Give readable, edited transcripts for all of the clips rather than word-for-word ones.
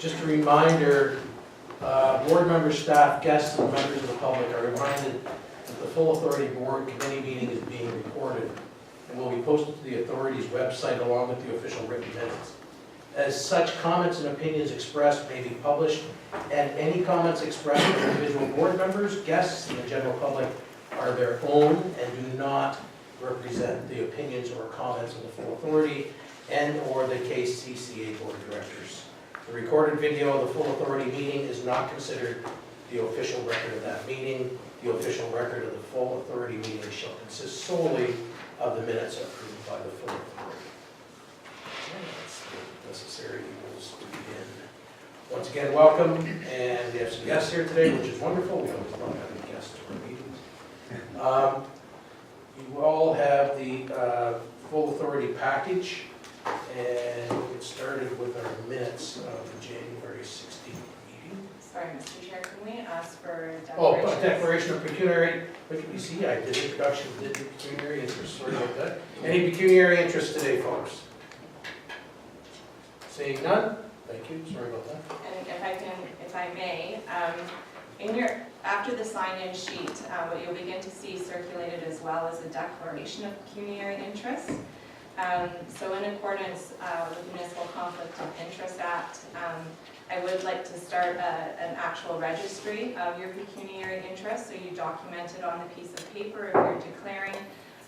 Just a reminder, board members, staff, guests, and members of the public are reminded that the full authority board committee meeting is being recorded and will be posted to the authority's website along with the official written minutes. As such, comments and opinions expressed may be published, and any comments expressed by individual board members, guests, and the general public are their own and do not represent the opinions or comments of the full authority and/or the KCCA board of directors. The recorded video of the full authority meeting is not considered the official record of that meeting. The official record of the full authority meeting shall consist solely of the minutes approved by the full authority. Okay, that's the necessary rules to begin. Once again, welcome, and we have some guests here today, which is wonderful. We always love having guests to our meetings. You all have the full authority package, and we'll get started with our minutes of the January 16th meeting. Sorry, Mr. Chair, can we ask for Oh, declarations? a declaration of pecuniary, what did we see? I did introduction, did the pecuniary interest, sorry about that. Any pecuniary interest today, folks? Seeing none? Thank you, sorry about that. And if I may, after the sign-in sheet, what you'll begin to see circulated as well as a declaration of pecuniary interest. So in accordance with the Municipal Conflict of Interest Act, I would like to start an actual registry of your pecuniary interest, so you document it on a piece of paper if you're declaring,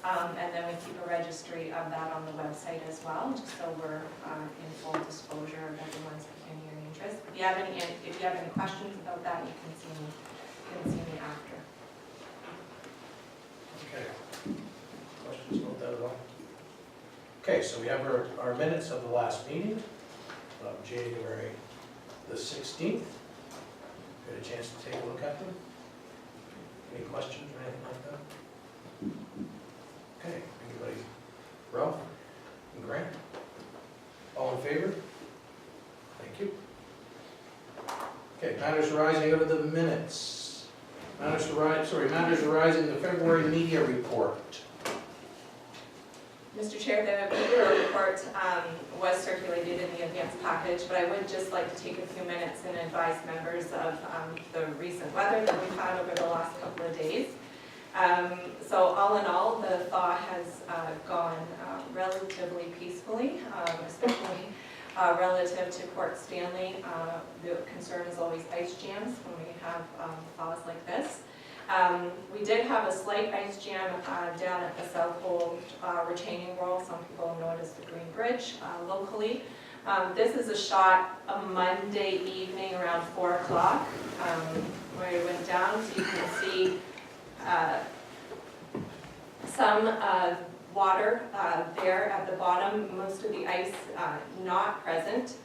and then we keep a registry of that on the website as well, just so we're in full disclosure of everyone's pecuniary interest. If you have any questions about that, you can see me after. Okay. Questions about that at all? Okay, so we have our minutes of the last meeting of January the 16th. Got a chance to take a look at them? Any questions or anything like that? Okay, anybody? Ralph and Grant? All in favor? Thank you. Okay, matters arising out of the minutes. Matters arising the February media report. Mr. Chair, the media report was circulated in the advance package, but I would just like to take a few minutes and advise members of the recent weather that we've had over the last couple of days. So all in all, the thaw has gone relatively peacefully, especially relative to Port Stanley. The concern is always ice jams when we have thaws like this. We did have a slight ice jam down at the South Hold retaining wall. Some people noticed the Green Bridge locally. This is a shot a Monday evening around 4 o'clock where I went down, so you can see some water there at the bottom, most of the ice not present.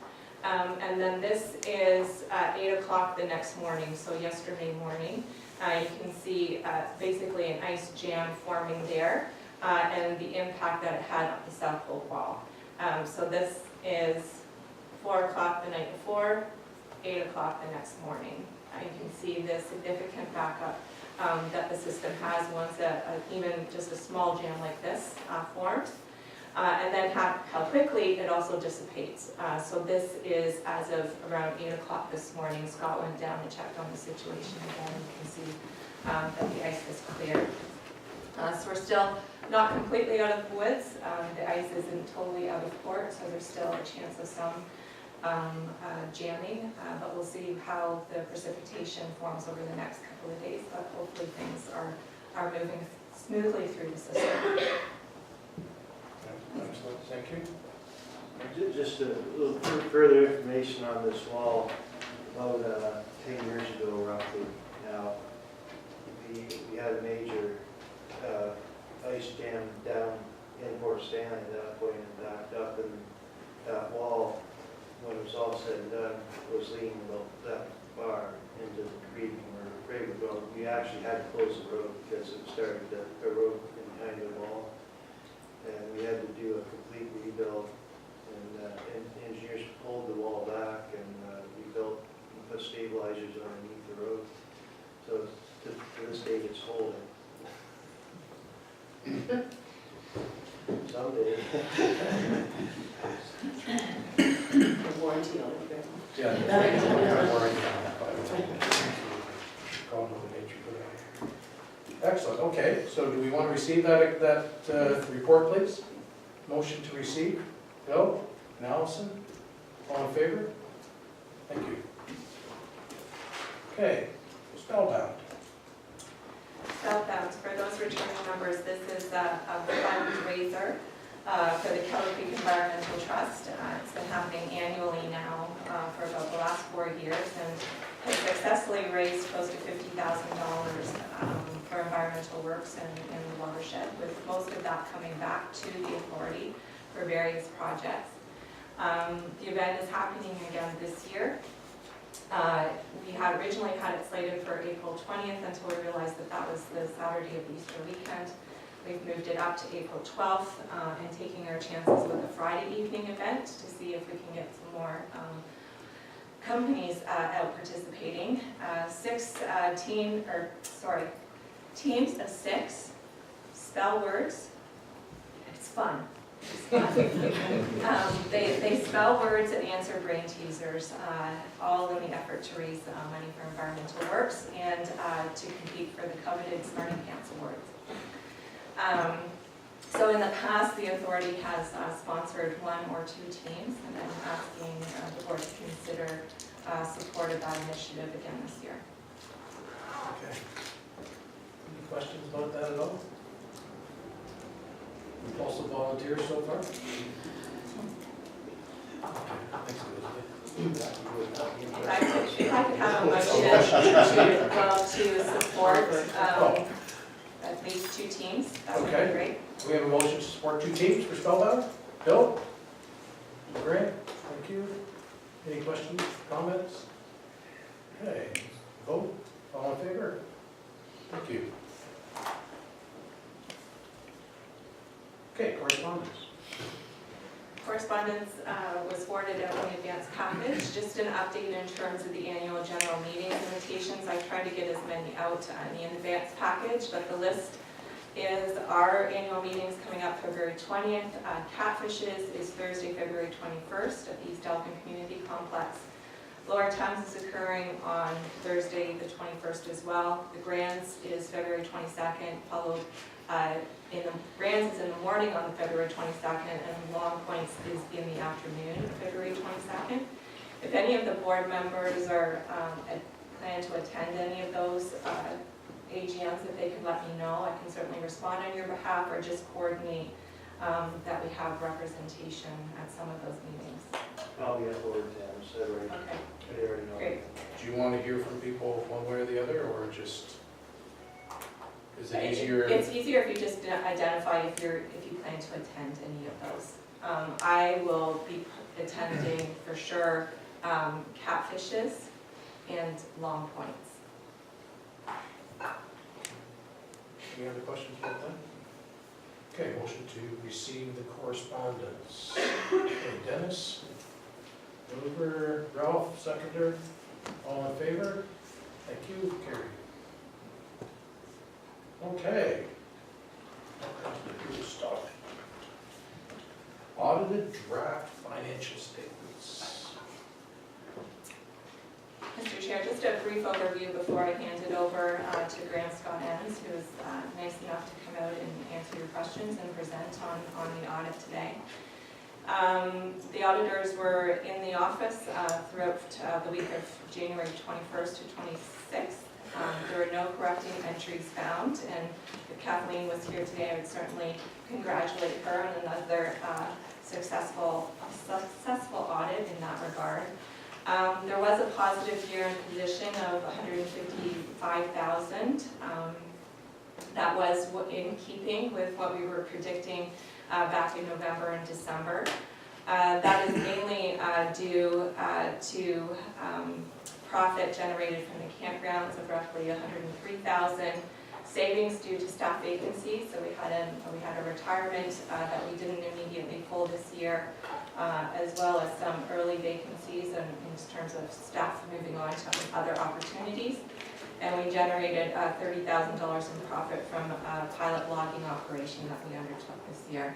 And then this is at 8 o'clock the next morning, so yesterday morning. You can see basically an ice jam forming there and the impact that it had on the South Hold wall. So this is 4 o'clock the night before, 8 o'clock the next morning. You can see the significant backup that the system has once even just a small jam like this forms. And then how quickly it also dissipates. So this is as of around 8 o'clock this morning. Scott went down and checked on the situation again, and you can see that the ice is clear. So we're still not completely out of the woods. The ice isn't totally out of port, so there's still a chance of some jamming, but we'll see how the precipitation forms over the next couple of days, but hopefully things are moving smoothly through the system. Excellent, thank you. Just a little further information on this wall. About 10 years ago, roughly now, we had a major ice jam down in Port Stanley at that point and backed up, and that wall, when it was all said and done, was leaning about that far into the creek, and we're afraid we're going. We actually had to close the road because it started to erode behind the wall. And we had to do a complete rebuild, and engineers pulled the wall back, and we put stabilizers underneath the road. So to this date, it's holding. Someday. Warranty on it. Yeah. I'm worried about that, by the way. Call Mother Nature for that. Excellent, okay, so do we want to receive that report, please? Motion to receive. Bill and Allison, all in favor? Thank you. Okay, spellbound. Spellbound, for those returning members, this is a fundraiser for the Keller Creek Environmental Trust. It's been happening annually now for about the last 4 years and has successfully raised close to $50,000 for environmental works in the watershed, with most of that coming back to the authority for various projects. The event is happening again this year. We had originally had it slated for April 20th until we realized that that was the Saturday of Easter weekend. We've moved it up to April 12th and taking our chances with a Friday evening event to see if we can get some more companies out participating. Teams of 6 spell words. It's fun. They spell words and answer brain teasers, all in the effort to raise money for environmental works and to compete for the coveted Smarty Pants Awards. So in the past, the authority has sponsored 1 or 2 teams, and I'm asking the board to consider support of that initiative again this year. Okay. Any questions about that at all? Also volunteers so far? If I could have a motion to support at least 2 teams, that would be Okay. great. We have a motion to support 2 teams for spellbound. Bill? Grant, thank you. Any questions, comments? Okay, vote, all in favor? Thank you. Okay, correspondence. Correspondence was forwarded out in the advance package, just an update in terms of the annual general meeting invitations. I tried to get as many out in the advance package, but the list is our annual meetings coming up February 20th. Catfishes is Thursday, February 21st at the East Elgin Community Complex. Lower Thames is occurring on Thursday, the 21st as well. The Grands is February 22nd, followed Grands is in the morning on February 22nd, and Long Points is in the afternoon, February 22nd. If any of the board members are plan to attend any of those AGMs, if they could let me know, I can certainly respond on your behalf or just coordinate that we have representation at some of those meetings. I'll be at Lower Thames, I already know. Great. Do you want to hear from people one way or the other, or just, is it easier? It's easier if you just identify if you plan to attend any of those. I will be attending for sure Catfishes and Long Points. Any other questions about that? Okay, motion to receive the correspondence. Okay, Dennis, mover, Ralph, seconder, all in favor? Thank you, carried. Okay. Good stuff. Audited draft financial statements. Mr. Chair, just a brief overview before I hand it over to Grant Scott Enns, who was nice enough to come out and answer your questions and present on the audit today. The auditors were in the office throughout the week of January 21st to 26th. There were no correcting entries found, and if Kathleen was here today, I would certainly congratulate her on another successful audit in that regard. There was a positive year-end position of $155,000. That was in keeping with what we were predicting back in November and December. That is mainly due to profit generated from the campgrounds of roughly $103,000, savings due to staff vacancies. So we had a retirement that we didn't immediately pull this year, as well as some early vacancies in terms of staff moving on to other opportunities. And we generated $30,000 in profit from a pilot logging operation that we undertook this year.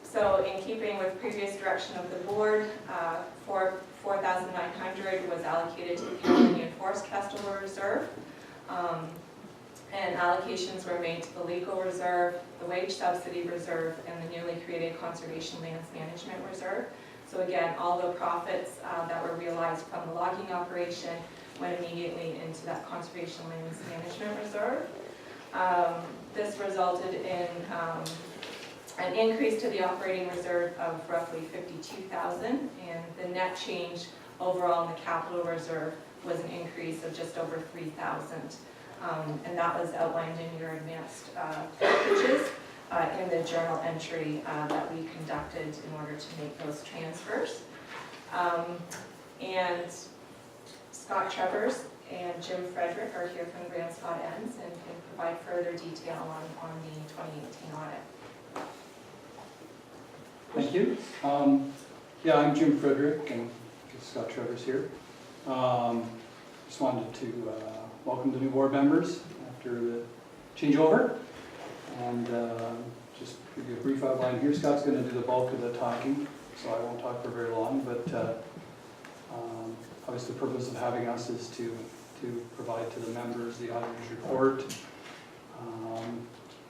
So in keeping with previous direction of the board, $4,900 was allocated to the Canadian Forest Festival Reserve. And allocations were made to the legal reserve, the wage subsidy reserve, and the newly created conservation lands management reserve. So again, all the profits that were realized from the logging operation went immediately into that conservation lands management reserve. This resulted in an increase to the operating reserve of roughly $52,000, and the net change overall in the capital reserve was an increase of just over $3,000. And that was outlined in your advanced packages in the journal entry that we conducted in order to make those transfers. And Scott Trevors and Jim Frederick are here from Grand Scott Ends and can provide further detail on the 2018 audit. Thank you. Yeah, I'm Jim Frederick and Scott Trevors here. Just wanted to welcome the new board members after the changeover, and just give you a brief outline here. Scott's going to do the bulk of the talking, so I won't talk for very long, but obviously the purpose of having us is to provide to the members the auditor's report,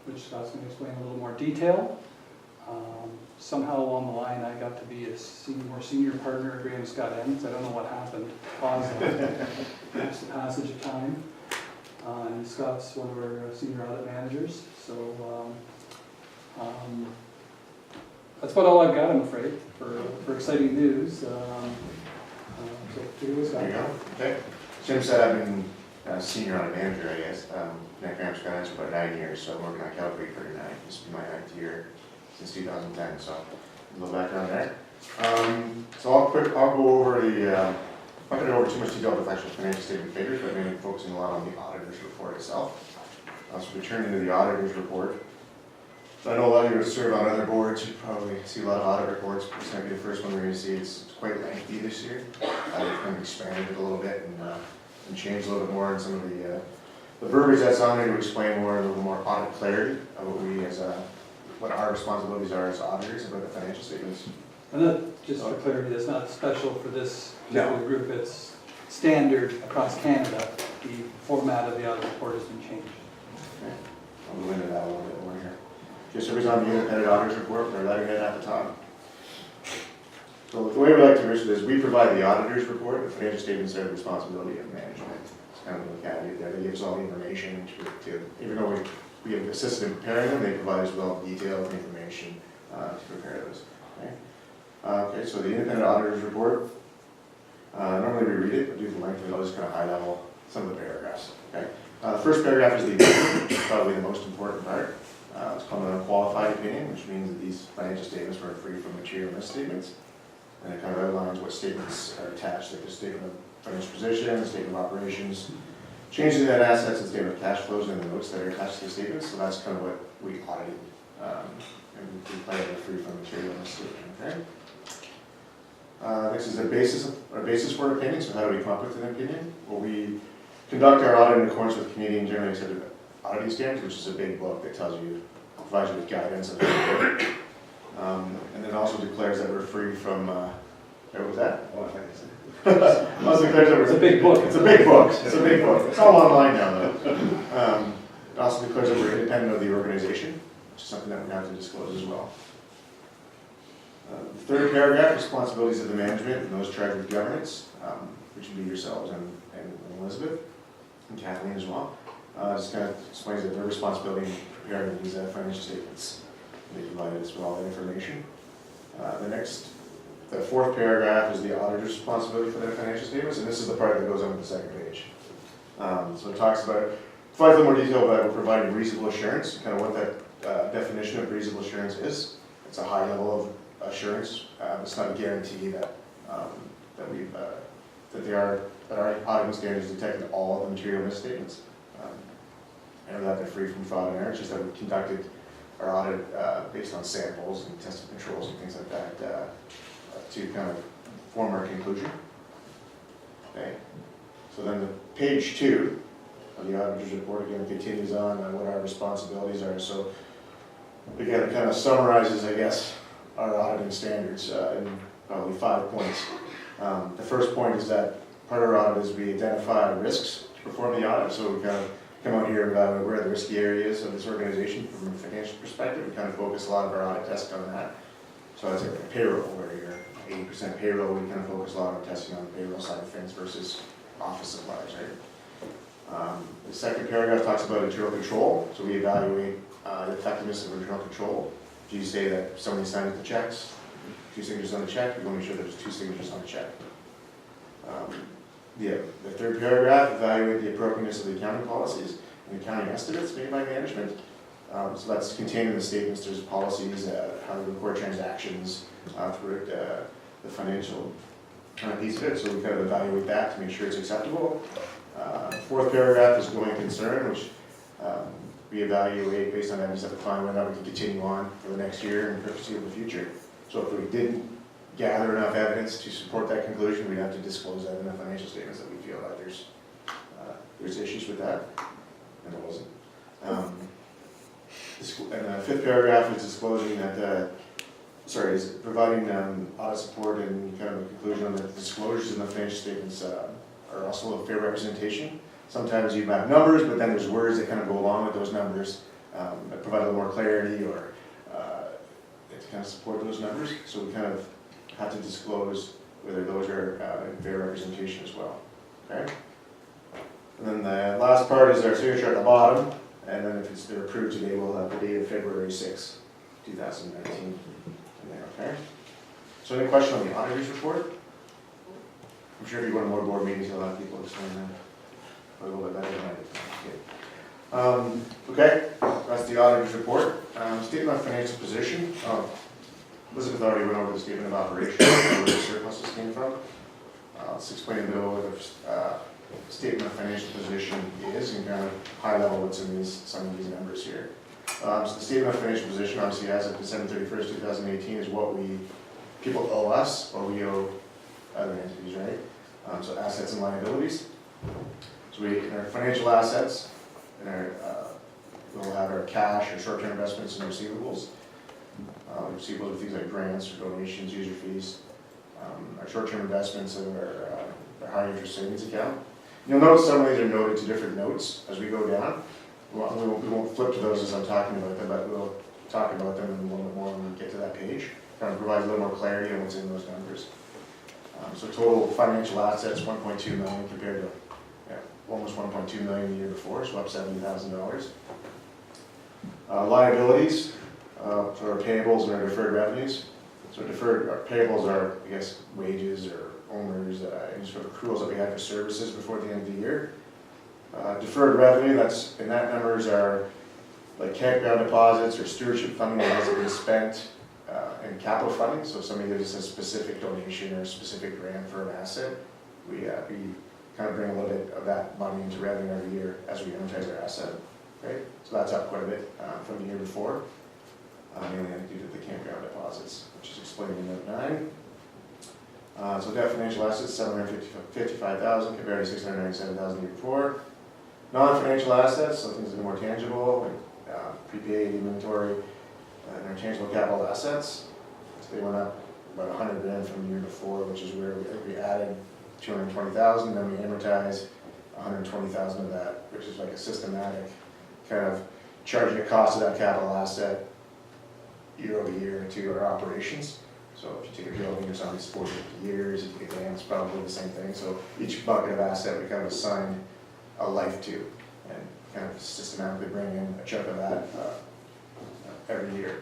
which Scott's going to explain in a little more detail. Somehow along the line I got to be a more senior partner at Graham Scott Ends. I don't know what happened. Paused perhaps the passage of time. And Scott's one of our senior audit managers. So that's about all I've got, I'm afraid, for exciting news. So here we go. There you go. Okay. Jim said I've been senior audit manager, I guess. At Graham Scott Ends for about 9 years, so I'm working on Calgary for 9. This will be my 9th year since 2010, so a little background there. So I'll go over the, I'm not going to go over too much detail with actual financial statement figures, but mainly focusing a lot on the auditor's report itself. So we turn into the auditor's report. So I know a lot of you serve on other boards, you probably see a lot of audit reports, but this might be the first one we're going to see. It's quite lengthy this year. We've kind of expanded it a little bit and changed a little bit more in some of the verbiage that's on there to explain more, a little more audit clarity of what we as what our responsibilities are as auditors about the financial statements. And that, just for clarity, that's not special for this particular group. It's standard across Canada. The format of the audit report has been changed. Okay. I'll go into that a little bit more here. Just so everybody's on the independent auditor's report, we're letting it at the top. So the way we like to enrich this, we provide the auditor's report. The financial statements are the responsibility of management. It's kind of a caveat there. They give us all the information to even though we have assisted in preparing them, they provide us with all the detailed information to prepare those. Okay? Okay, so the independent auditor's report, normally we read it, but due to the length of it, I'll just kind of high level some of the paragraphs. Okay? The first paragraph is the opinion, which is probably the most important part. It's called an unqualified opinion, which means that these financial statements were free from material misstatements. And it kind of outlines what statements are attached, like the statement of financial position, the statement of operations, changes in net assets, and statement of cash flows, and the notes that are attached to the statements. So that's kind of what we audited, and we declared it free from material misstatement. Okay. Next is a basis for an opinion. So how do we come up with an opinion? Well, we conduct our audit in accordance with Canadian Generally Accepted Auditing Standards, which is a big book that tells you, provides you with guidance of and then also declares that we're free from. What was that? Also declares that It's a big book. It's a big book. It's a big book. It's all online now, though. It also declares that we're independent of the organization, which is something that we have to disclose as well. The third paragraph, responsibilities of the management and those charged with governance, which would be yourselves and Elizabeth and Kathleen as well. Just kind of explains that their responsibility in preparing these financial statements. They provided us with all that information. The fourth paragraph is the auditor's responsibility for their financial statements, and this is the part that goes on the second page. So it talks about, provides a little more detail about providing reasonable assurance, kind of what that definition of reasonable assurance is. It's a high level of assurance. It's not a guarantee that our auditing standards detected all of the material misstatements, and that they're free from fraud and error. It's just that we conducted our audit based on samples and tested controls and things like that to kind of form our conclusion. Okay. So then the page 2 of the auditor's report again continues on what our responsibilities are. So again, it kind of summarizes, I guess, our auditing standards in probably 5 points. The first point is that part of our audit is we identify risks to perform the audit, so we kind of come out here and evaluate where are the risky areas of this organization from a financial perspective. We kind of focus a lot of our audit testing on that. So I'd say like payroll, where you're 80% payroll, we kind of focus a lot on testing on the payroll side of things versus office supplies, right? The second paragraph talks about internal control, so we evaluate the effectiveness of internal control. Do you say that somebody signs the checks, 2 signatures on the check, we want to make sure there's 2 signatures on the check. The third paragraph, evaluate the appropriateness of the accounting policies and accounting estimates made by management. So that's contained in the statements. There's policies, how to record transactions throughout the financial piece of it. So we kind of evaluate that to make sure it's acceptable. Fourth paragraph is going concern, which we evaluate based on evidence at the time whether we can continue on for the next year and foreseeable future. So if we didn't gather enough evidence to support that conclusion, we'd have to disclose that in the financial statements that we feel that there's issues with that, and there wasn't. And the fifth paragraph is disclosing that, is providing audit support and kind of a conclusion on the disclosures in the financial statements are also a fair representation. Sometimes you have numbers, but then there's words that kind of go along with those numbers that provide a little more clarity or to kind of support those numbers. So we kind of have to disclose whether those are in fair representation as well. Okay. And then the last part is our signature at the bottom, and then if they're approved today, we'll have the date of February 6, 2019 in there. Okay. So any question on the auditor's report? I'm sure if you go to more board meetings, you'll have people explain that a little bit better than I did. Okay, that's the auditor's report. Statement of financial position. Elizabeth already went over the statement of operations, where the surpluses came from. Let's explain a bit about what the statement of financial position is and kind of high level what's in some of these numbers here. So the statement of financial position, obviously, as of December 31st, 2018, is what people owe us or we owe other entities, right? So assets and liabilities. So in our financial assets, we'll have our cash or short-term investments and receivables. Receivables are things like grants or donations, user fees. Our short-term investments are our high interest savings account. You'll notice some of these are noted to different notes as we go down. We won't flip to those as I'm talking about them, but we'll talk about them a little bit more when we get to that page. Kind of provides a little more clarity on what's in those numbers. So total financial assets, 1.2 million compared to almost 1.2 million the year before, so up $70,000. Liabilities, so our payables and our deferred revenues. So our payables are, I guess, wages or owners, any sort of accruals that we had for services before the end of the year. Deferred revenue, and that numbers are like campground deposits or stewardship funding that hasn't been spent in capital funding. So if somebody gives us a specific donation or a specific grant for an asset, we kind of bring a little bit of that money into revenue every year as we amortize our asset. Okay? So that's up quite a bit from the year before. Mainly due to the campground deposits, which is explained in note 9. So net financial assets, $755,000 compared to $697,000 the year before. Non-financial assets, so things that are more tangible, like prepaid inventory, and our tangible capital assets. So they went up about $100,000 from the year before, which is where we added $220,000, then we amortize $120,000 of that, which is like a systematic kind of charging a cost of that capital asset year over year to our operations. So if you take a building or something, it's 40 years, if you take a dam, it's probably the same thing. So each bucket of asset we kind of assign a life to and kind of systematically bring in a chunk of that every year.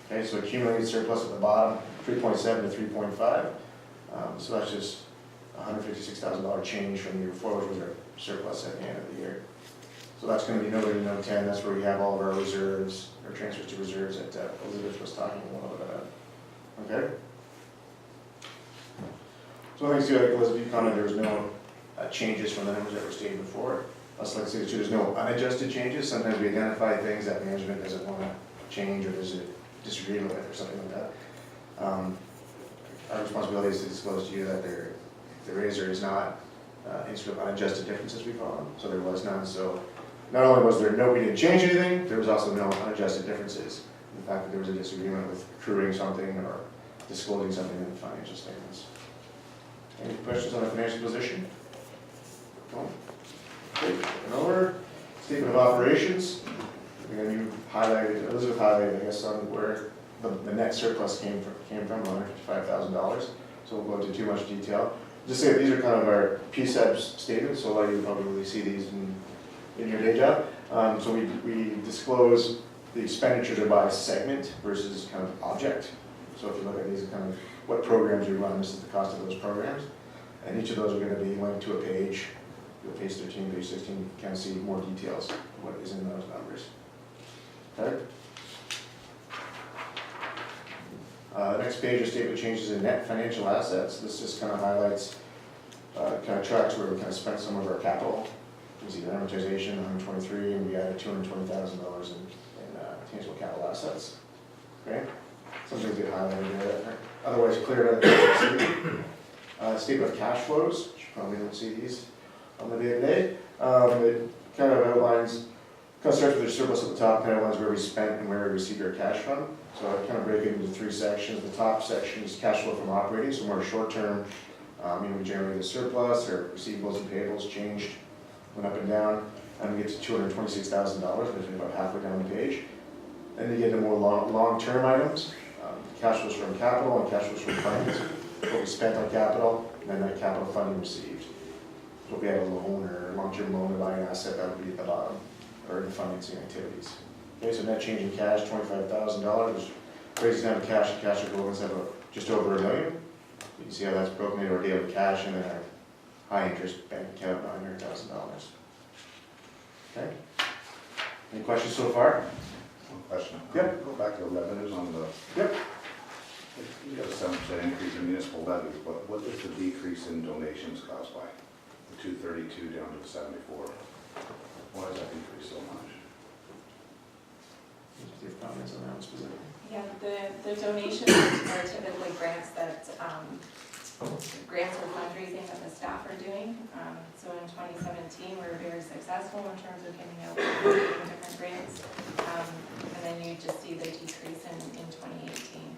Okay, so accumulated surplus at the bottom, 3.7 to 3.5. So that's just $156,000 change from the year before, which was our surplus at the end of the year. So that's going to be noted in note 10. That's where we have all of our reserves, or transfers to reserves that Elizabeth was talking a little bit about. Okay? So one thing too, like Elizabeth, you commented there was no changes from the numbers that were stated before. Let's like to say too, there's no unadjusted changes. Sometimes we identify things that management doesn't want to change or there's a disagreement with or something like that. Our responsibility is to disclose to you that there is or is not any sort of unadjusted differences we call them. So there was none. So not only was there we didn't change anything, there was also no unadjusted differences. the fact that there was a disagreement with accruing something or disclosing something in the financial statements. Any questions on the financial position? No? Okay, over. Statement of operations. Again, you highlighted, Elizabeth highlighted, I guess, on where the net surplus came from, $155,000. So we'll go into too much detail. Just say that these are kind of our PSEBS statements, so a lot of you probably see these in your day job. So we disclose the expenditures are by segment versus kind of object. So if you look at these, kind of what programs you run, this is the cost of those programs. And each of those are going to be linked to a page. Page 13, page 16, you can see more details of what is in those numbers. Okay? Next page is statement changes in net financial assets. This just kind of highlights, kind of tracks where we kind of spent some of our capital. You see the amortization, 123, and we added $220,000 in tangible capital assets. Okay? Something to highlight there. Otherwise, clear out. Statement of cash flows, which you probably don't see these on the day-to-day. It kind of outlines, kind of starts with the surplus at the top, kind of outlines where we spent and where we received our cash from. So I kind of break it into three sections. The top section is cash flow from operating, so more short-term. We generated a surplus, or receivables and payables changed, went up and down, and we get to $226,000, which is about halfway down the page. Then you get into more long-term items, cash flows from capital and cash flows from funds, what we spent on capital, and then that capital funding received. So if we had a loan or a long-term loan to buy an asset, that would be at the bottom, or the financing activities. Okay, so net change in cash, $25,000, which brings down to cash and cash equivalents of just over $1 million. You can see how that's broken into our daily cash and then our high interest bank account, $900,000. Okay. Any questions so far? One question. Yep. Go back to the revenues on the. Yep. You got a 7% increase in municipal levies, but what is the decrease in donations caused by? The 232 down to the 74. Why is that decrease so much? Do you have comments on that one specifically? Yeah, the donations are typically grants that, grants or fundraising that the staff are doing. So in 2017, we were very successful in terms of giving out different grants. And then you just see the decrease in 2018.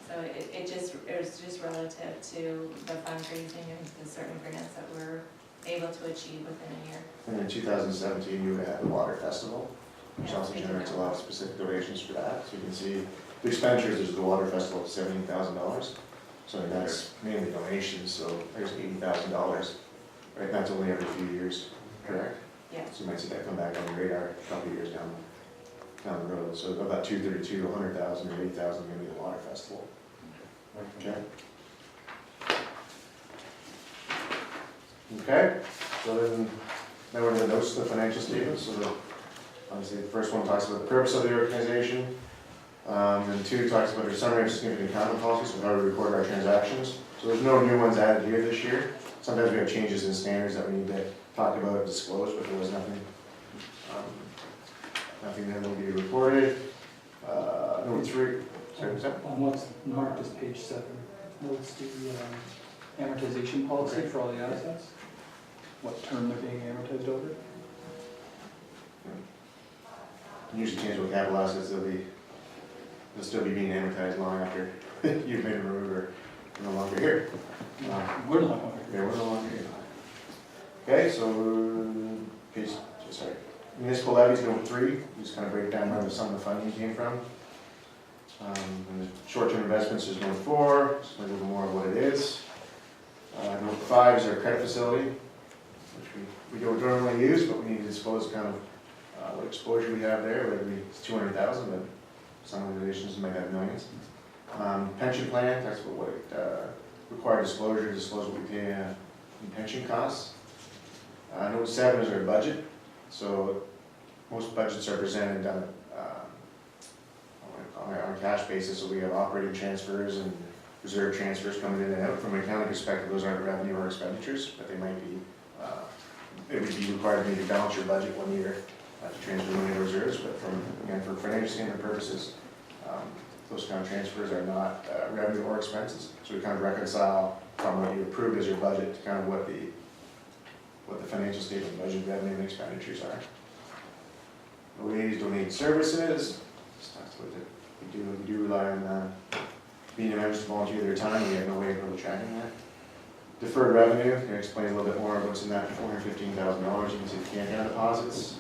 So it was just relative to the fundraising and the certain grants that we're able to achieve within a year. And in 2017, you had the Water Festival, which Yeah, also we did generates a that. lot of specific donations for that. So you can see the expenditures is the Water Festival, $17,000. So that's mainly donations, so there's $80,000. Right, and that's only every few years, correct? Yeah. So you might see that come back on your radar a couple of years down the road. So of that 232, 100,000 or 80,000 is going to be the Water Festival. Okay. Okay, so then, now we're in the notes of the financial statements. So obviously the first one talks about the purpose of the organization. And 2 talks about our summary of significant accounting policies, so how we record our transactions. So there's no new ones added here this year. Sometimes we have changes in standards that we need to talk about or disclose, but there was nothing, nothing that will be reported. Number 3, sorry, what's that? What's marked as page 7? What's the amortization policy for all the assets? What term they're being amortized over? Usually tangible capital assets, they'll still be being amortized long after you've made a move or you're no longer here. We're not over Yeah, we're no longer here. Okay, so, sorry, municipal levies, number 3, just kind of break down where some of the funding came from. And the short-term investments is number 4, just a little more of what it is. Number 5 is our credit facility, which we don't normally use, but we need to disclose kind of what exposure we have there, whether it's 200,000, but some organizations might have millions. Pension plan, that's what required disclosure, disclose what we pay in pension costs. Note 7 is our budget. So most budgets are presented on a cash basis, so we have operating transfers and reserve transfers coming in and out. From an accounting perspective, those aren't revenue or expenditures, but they might be, it would be required for you to balance your budget one year to transfer money to reserves, but again, for financial statement purposes, those kind of transfers are not revenue or expenses. So we kind of reconcile from what you approved as your budget to kind of what the financial statement budget revenue and expenditures are. OAs, donated services, just talked about we do rely on being members to volunteer their time. We have no way of really tracking that. Deferred revenue, can I explain a little bit more what's in that $415,000? You can see the campaign deposits.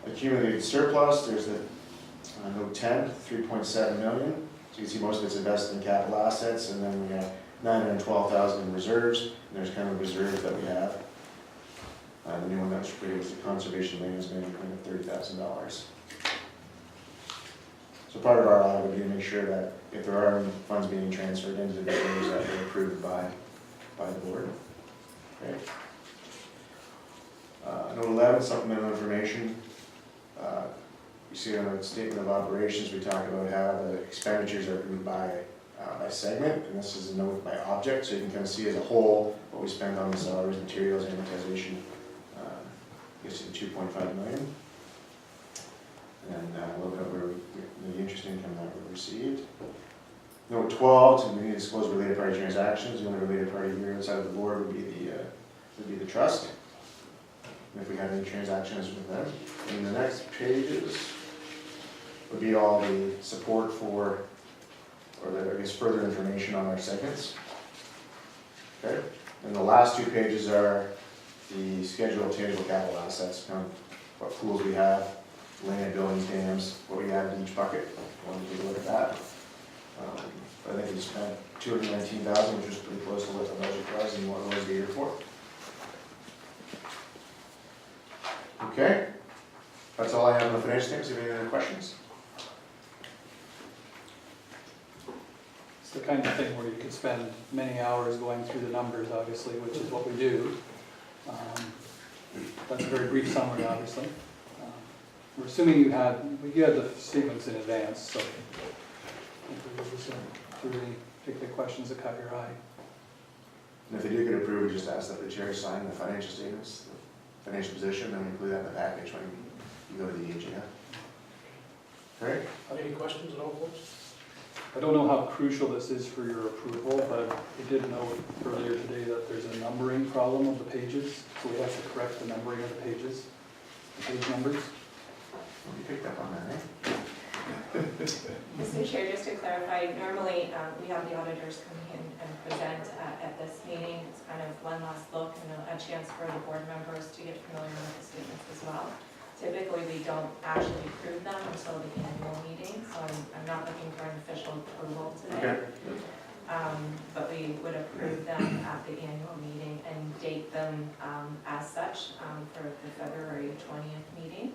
Accumulated surplus, there's the note 10, 3.7 million. So you can see most of it's invested in capital assets, and then we have 912,000 in reserves, and there's kind of a reserve that we have. The new one that was created was the conservation management of $30,000. So part of our audit would be to make sure that if there are funds being transferred into the reserves, that they're approved by the board. Okay. Note 11, supplemental information. You see on the statement of operations, we talk about how the expenditures are grouped by segment, and this is a note by object, so you can kind of see as a whole what we spend on the salaries, materials, amortization. Gets to 2.5 million. And then a little bit of the interest income that we received. Note 12, we need to disclose related party transactions. The only related party here inside of the board would be the trust. And if we have any transactions with them. And the next pages would be all the support for, or the, I guess, further information on our segments. Okay. And the last 2 pages are the schedule of tangible capital assets, kind of what pools we have, land, buildings, dams, what we have in each bucket. Want to take a look at that. I think we spent $219,000, which was pretty close to what the budget was and what it was the year before. Okay, that's all I have on the financial statements. Do you have any other questions? It's the kind of thing where you could spend many hours going through the numbers, obviously, which is what we do. That's a very brief summary, obviously. We're assuming you had the statements in advance, so if there were any particular questions that caught your eye. And if they do get approved, we just ask that the chair sign the financial statements, the financial position, and include that in the package when you go to the AGM. Okay? Any questions at all, folks? I don't know how crucial this is for your approval, but we did note earlier today that there's a numbering problem of the pages, so we have to correct the numbering of the pages, the page numbers. You picked up on that, eh? Mr. Chair, just to clarify, normally we have the auditors coming in and present at this meeting. It's kind of one last look and a chance for the board members to get familiar with the statements as well. Typically, we don't actually approve them until the annual meeting, so I'm not looking for an official approval today. Okay. But we would approve them at the annual meeting and date them as such for the February 20th meeting.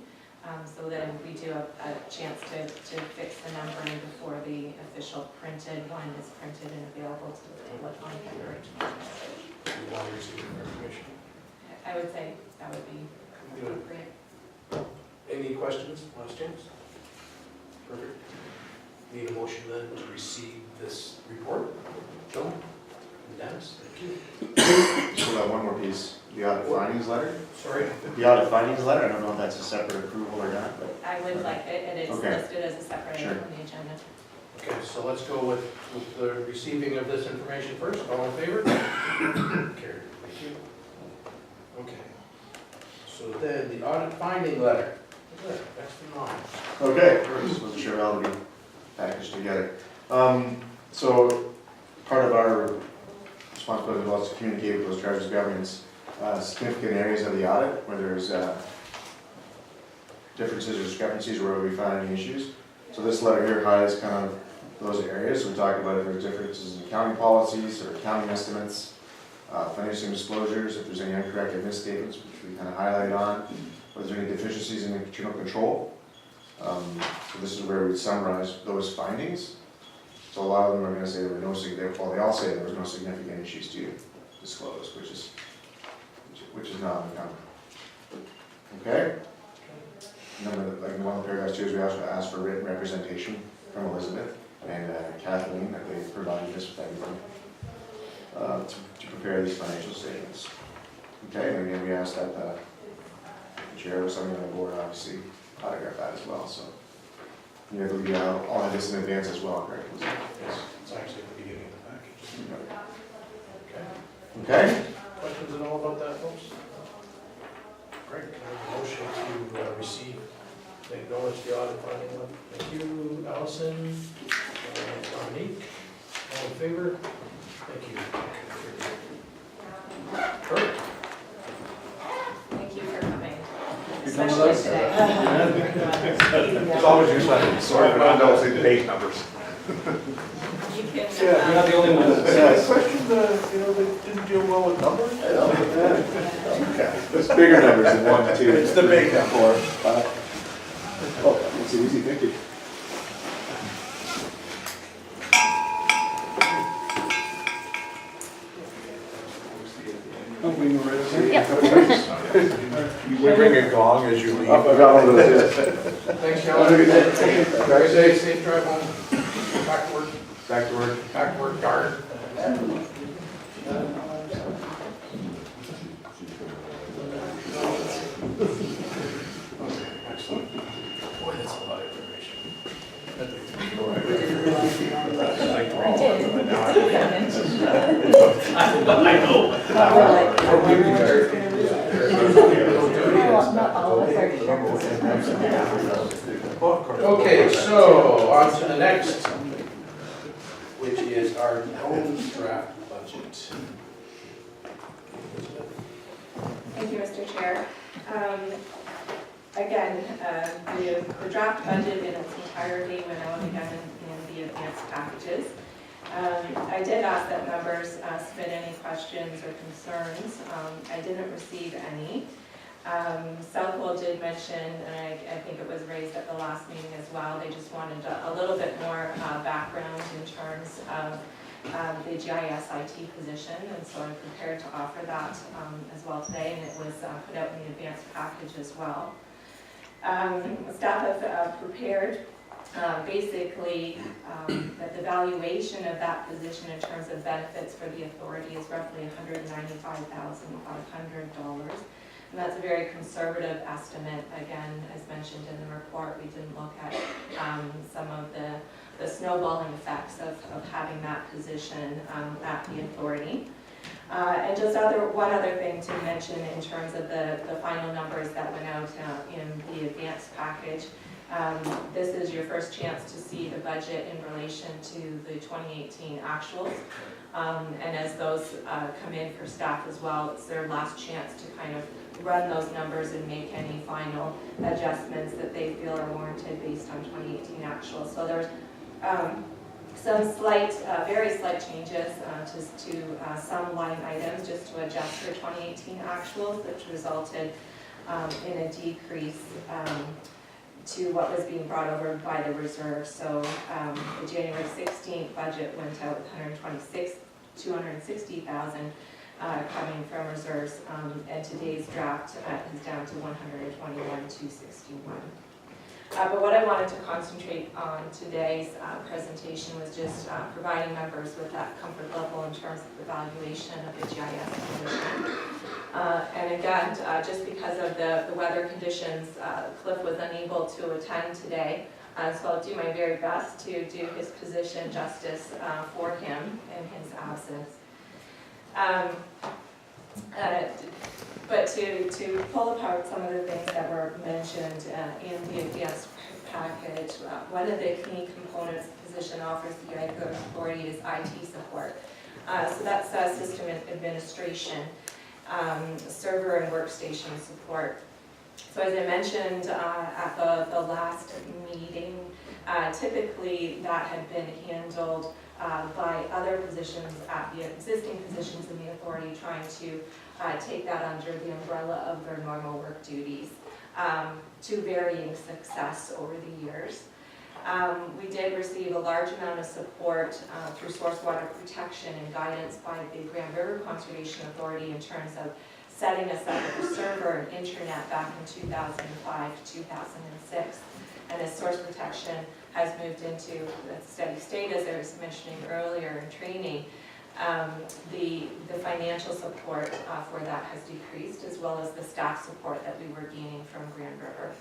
So then we do have a chance to fix the numbering before the official printed one is printed and available to the public on February 20th. You want to receive more information? I would say that would be Good. appropriate. Any questions, last chance? Perfect. Need a motion then to receive this report? Joe? And Dennis, thank you. So that one more piece, the audit findings letter. Sorry? The audit findings letter, I don't know if that's a separate approval or not, but. I would like it, and it's Okay. listed as a separate Sure. item on the agenda. Okay, so let's go with the receiving of this information first. All in favor? Carried. Thank you. Okay. So then the audit finding letter. Good, next in line. Okay, just wasn't sure how to be packaged together. So part of our responsibility was to communicate with those charges of governance, significant areas of the audit where there's differences or discrepancies where we find any issues. So this letter here highlights kind of those areas. We talk about if there's differences in accounting policies or accounting estimates, financial disclosures, if there's any uncorrected misstatements, which we kind of highlight on, whether there's any deficiencies in internal control. So this is where we summarize those findings. So a lot of them are going to say there were no significant, well, they all say there was no significant issues to disclose, which is not uncommon. Okay? And then, like in one of the paragraphs too, is we also asked for written representation from Elizabeth and Kathleen, that they provided us with everything to prepare these financial statements. Okay, and again, we asked that the chair or somebody on the board obviously autograph that as well, so. You have all of this in advance as well, correct? Yes, it's actually at the beginning of the package. Okay. Okay? Questions at all about that, folks? Great, can I have a motion to receive, acknowledge the audit finding letter? Thank you, Allison. Allison, Dominique, all in favor? Thank you. Perfect. Thank you for coming, You're done with especially us? today. It's always useful, sorry, but I don't see the page numbers. You can, You're not the only one that says. Question, they didn't deal well with numbers? It's bigger numbers than 1, 2. It's the big number. 4, 5. Oh, it's easy, thank you. Oh, we can go right over here. We bring a gong as you leave. I got one of those, yes. Thanks, John. Have a good day. Drive safe, safe drive home. Back to work, Back to work. back to work, darn. Excellent. Boy, that's a lot of information. I know. Okay, so on to the next, which is our own draft budget. Thank you, Mr. Chair. Again, the draft budget in its entirety went out again in the advanced packages. I did ask that members submit any questions or concerns. I didn't receive any. Southwell did mention, and I think it was raised at the last meeting as well, they just wanted a little bit more background in terms of the GIS IT position, and so I'm prepared to offer that as well today, and it was put out in the advanced package as well. Staff have prepared basically that the valuation of that position in terms of benefits for the authority is roughly $195,500. And that's a very conservative estimate. Again, as mentioned in the report, we didn't look at some of the snowballing effects of having that position at the authority. And just one other thing to mention in terms of the final numbers that went out in the advanced package. This is your first chance to see the budget in relation to the 2018 actuals. And as those come in for staff as well, it's their last chance to kind of run those numbers and make any final adjustments that they feel are warranted based on 2018 actuals. So there's some slight, very slight changes to some line items just to adjust for 2018 actuals, which resulted in a decrease to what was being brought over by the reserve. So the January 16th budget went out with $260,000 coming from reserves, and today's draft is down to $121,261. But what I wanted to concentrate on today's presentation was just providing members with that comfort level in terms of the valuation of the GIS position. And again, just because of the weather conditions, Cliff was unable to attend today. So I'll do my very best to do his position justice for him in his absence. But to pull apart some of the things that were mentioned in the advanced package, one of the key components the position offers the Idaho Authority is IT support. So that's system administration, server and workstation support. So as I mentioned at the last meeting, typically that had been handled by other positions at the existing positions in the authority, trying to take that under the umbrella of their normal work duties, to varying success over the years. We did receive a large amount of support through source water protection and guidance by the Grand River Conservation Authority in terms of setting us up with a server and internet back in 2005 to 2006. And as source protection has moved into a steady state, as I was mentioning earlier in training, the financial support for that has decreased, as well as the staff support that we were gaining from Grand River.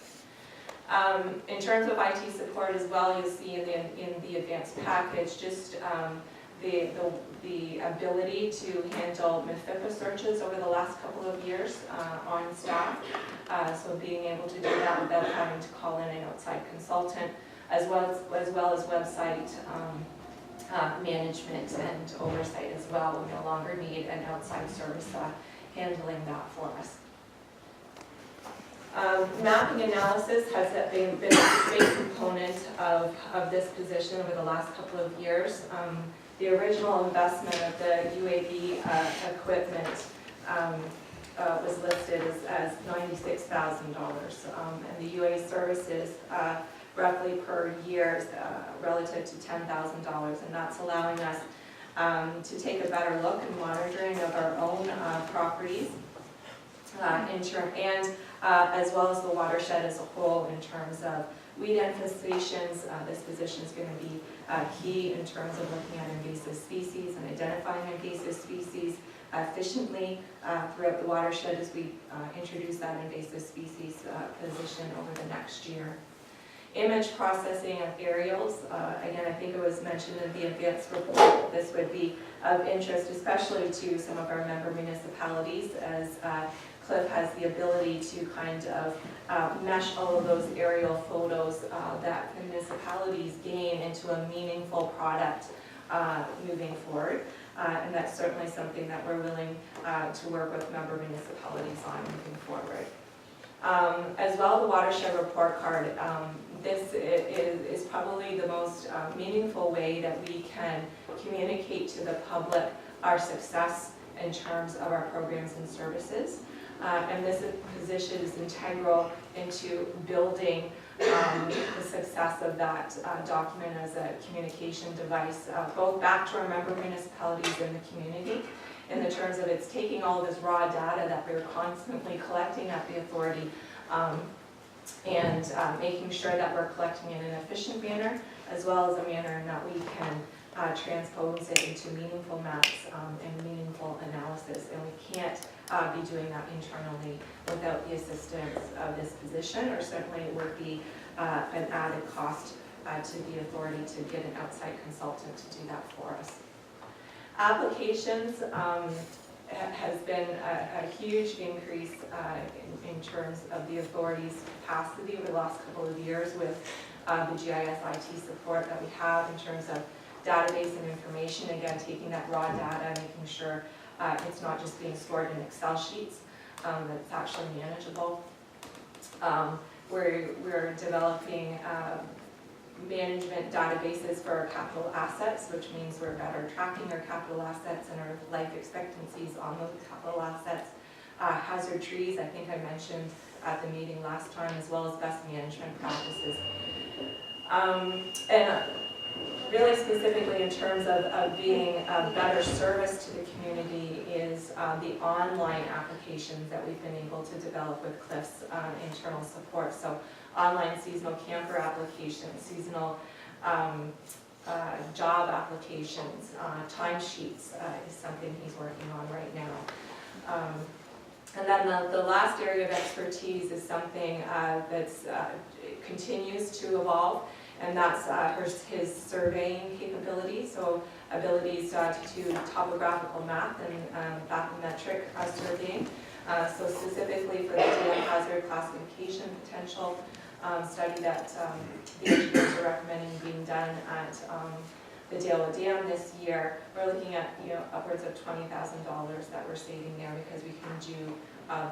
In terms of IT support as well, you'll see in the advanced package just the ability to handle MFIPA searches over the last couple of years on staff. So being able to do that without having to call in an outside consultant, as well as website management and oversight as well. We no longer need an outside service handling that for us. Mapping analysis has been a big component of this position over the last couple of years. The original investment of the UAV equipment was listed as $96,000, and the UA services roughly per year relative to $10,000, and that's allowing us to take a better look and monitoring of our own properties and as well as the watershed as a whole in terms of weed infestations. This position is going to be key in terms of looking at invasive species and identifying invasive species efficiently throughout the watershed as we introduce that invasive species position over the next year. Image processing of aerials, again, I think it was mentioned in the advanced report that this would be of interest, especially to some of our member municipalities, as Cliff has the ability to kind of mesh all of those aerial photos that the municipalities gain into a meaningful product moving forward. And that's certainly something that we're willing to work with member municipalities on moving forward. As well, the watershed report card. This is probably the most meaningful way that we can communicate to the public our success in terms of our programs and services. And this position is integral into building the success of that document as a communication device, both back to our member municipalities and the community, in the terms of it's taking all of this raw data that we're constantly collecting at the authority and making sure that we're collecting in an efficient manner, as well as a manner that we can transpose it into meaningful maps and meaningful analysis. And we can't be doing that internally without the assistance of this position, or certainly it would be an added cost to the authority to get an outside consultant to do that for us. Applications has been a huge increase in terms of the authority's capacity over the last couple of years with the GIS IT support that we have in terms of database and information. Again, taking that raw data, making sure it's not just being stored in Excel sheets, that it's actually manageable. We're developing management databases for our capital assets, which means we're better tracking our capital assets and our life expectancies on those capital assets. Hazard trees, I think I mentioned at the meeting last time, as well as best management practices. And really specifically in terms of being a better service to the community is the online applications that we've been able to develop with Cliff's internal support. So online seasonal camper applications, seasonal job applications, timesheets is something he's working on right now. And then the last area of expertise is something that's continues to evolve, and that's his surveying capabilities, so abilities to do topographical math and bathymetric surveying. So specifically for the dam hazard classification potential study that the engineers are recommending being done at the Dale Dam this year, we're looking at upwards of $20,000 that we're saving there because we can do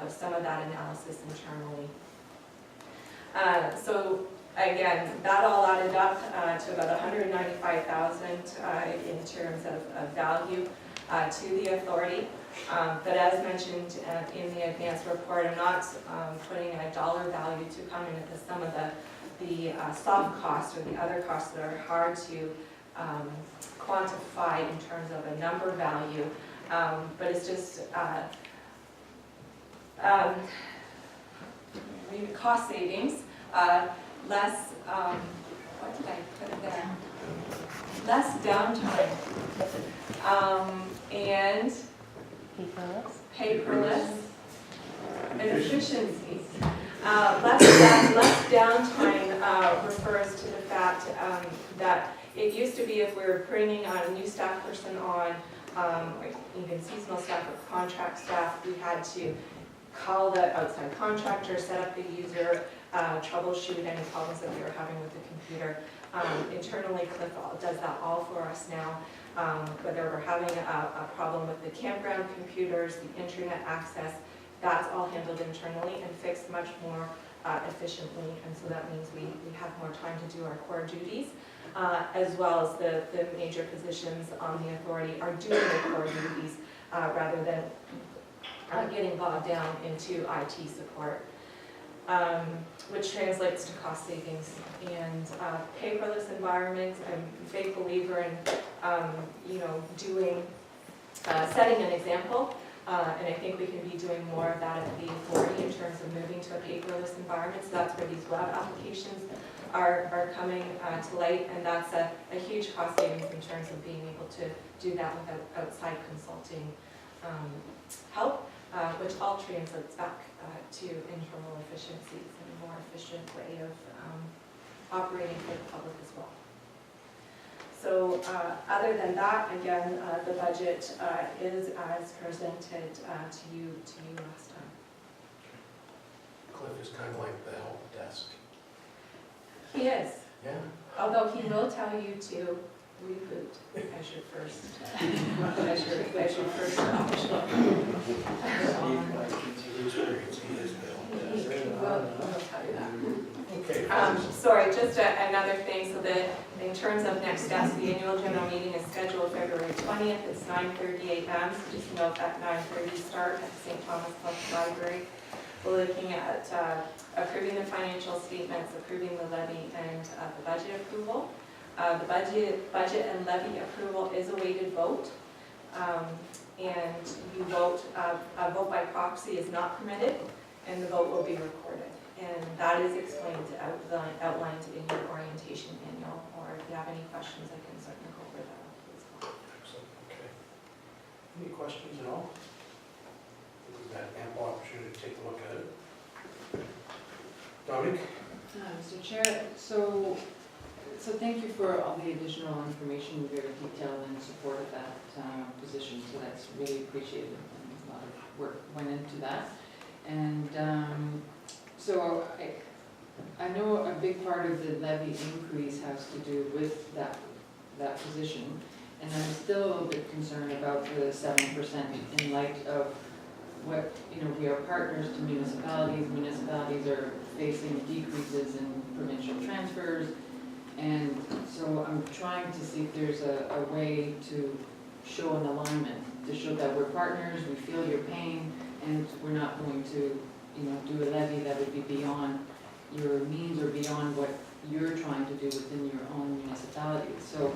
some of that analysis internally. So again, that all added up to about $195,000 in terms of value to the authority. But as mentioned in the advance report, I'm not putting a dollar value to come into some of the soft costs or the other costs that are hard to quantify in terms of a number value. But it's just cost savings, less, what did I put there? Less downtime, and paperless, and efficiencies. Less downtime refers to the fact that it used to be if we were bringing on a new staff person on, or even seasonal staff or contract staff, we had to call the outside contractor, set up the user troubleshoot any problems that we were having with the computer. Internally, Cliff does that all for us now. Whether we're having a problem with the campground computers, the internet access, that's all handled internally and fixed much more efficiently, and so that means we have more time to do our core duties, as well as the major positions on the authority are doing the core duties rather than getting bogged down into IT support, which translates to cost savings. And paperless environment, I'm a big believer in doing, setting an example. And I think we can be doing more of that at the authority in terms of moving to a paperless environment. So that's where these web applications are coming to light, and that's a huge cost savings in terms of being able to do that without outside consulting help, which all translates back to internal efficiencies and a more efficient way of operating for the public as well. So other than that, again, the budget is as presented to you last time. Cliff is kind of like the help desk. He is, Yeah. although he will tell you to reboot as your first, as your first option. He is He Bill. will tell you that. Okay. Sorry, just another thing, so that in terms of next steps, the annual general meeting is scheduled February 20th, it's 9:30 a.m., so just note that 9:30 start at St. Thomas Public Library. We're looking at approving the financial statements, approving the levy, and the budget approval. The budget and levy approval is a weighted vote, and you vote, a vote by proxy is not permitted, and the vote will be recorded. And that is explained, outlined in your orientation manual, or if you have any questions, I can certainly go over that as well. Excellent, okay. Any questions at all? I think we've had ample opportunity to take a look at it. Dominic? Mr. Chair, so thank you for all the additional information, very detailed in support of that position, so that's really appreciated, and a lot of work went into that. And so I know a big part of the levy increase has to do with that position, and I'm still a little bit concerned about the 7% in light of what, we are partners to municipalities. Municipalities are facing decreases in provincial transfers, and so I'm trying to see if there's a way to show an alignment, to show that we're partners, we feel your pain, and we're not going to, do a levy that would be beyond your means or beyond what you're trying to do within your own municipality. So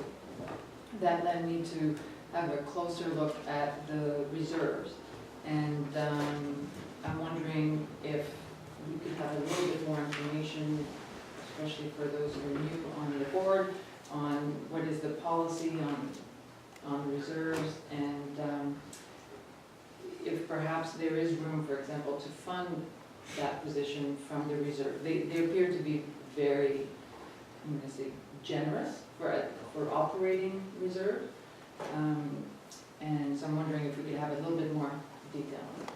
that led me to have a closer look at the reserves. And I'm wondering if we could have a little bit more information, especially for those who are new on the board, on what is the policy on reserves, and if perhaps there is room, for example, to fund that position from the reserve. They appear to be very, I'm going to say, generous for operating reserve. And so I'm wondering if we could have a little bit more detail on it. Do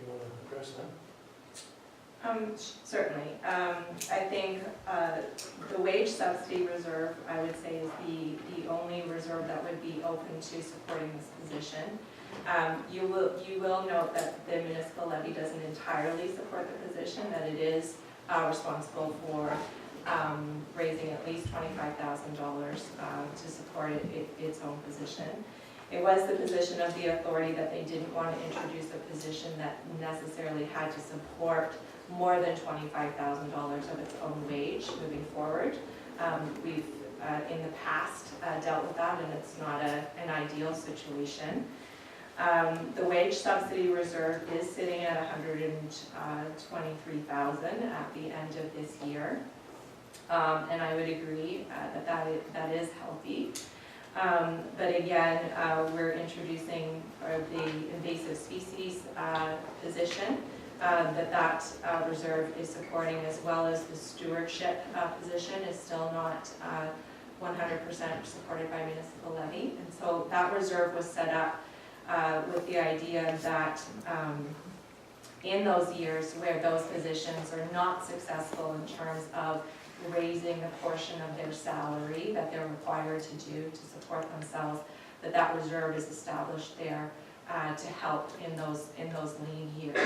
you want to address that? Certainly. I think the wage subsidy reserve, I would say, is the only reserve that would be open to supporting this position. You will note that the municipal levy doesn't entirely support the position, that it is responsible for raising at least $25,000 to support its own position. It was the position of the authority that they didn't want to introduce a position that necessarily had to support more than $25,000 of its own wage moving forward. We've in the past dealt with that, and it's not an ideal situation. The wage subsidy reserve is sitting at $123,000 at the end of this year, and I would agree that is healthy. But again, we're introducing the invasive species position that reserve is supporting, as well as the stewardship position is still not 100% supported by municipal levy. And so that reserve was set up with the idea that in those years where those positions are not successful in terms of raising the portion of their salary that they're required to do to support themselves, that reserve is established there to help in those lean years.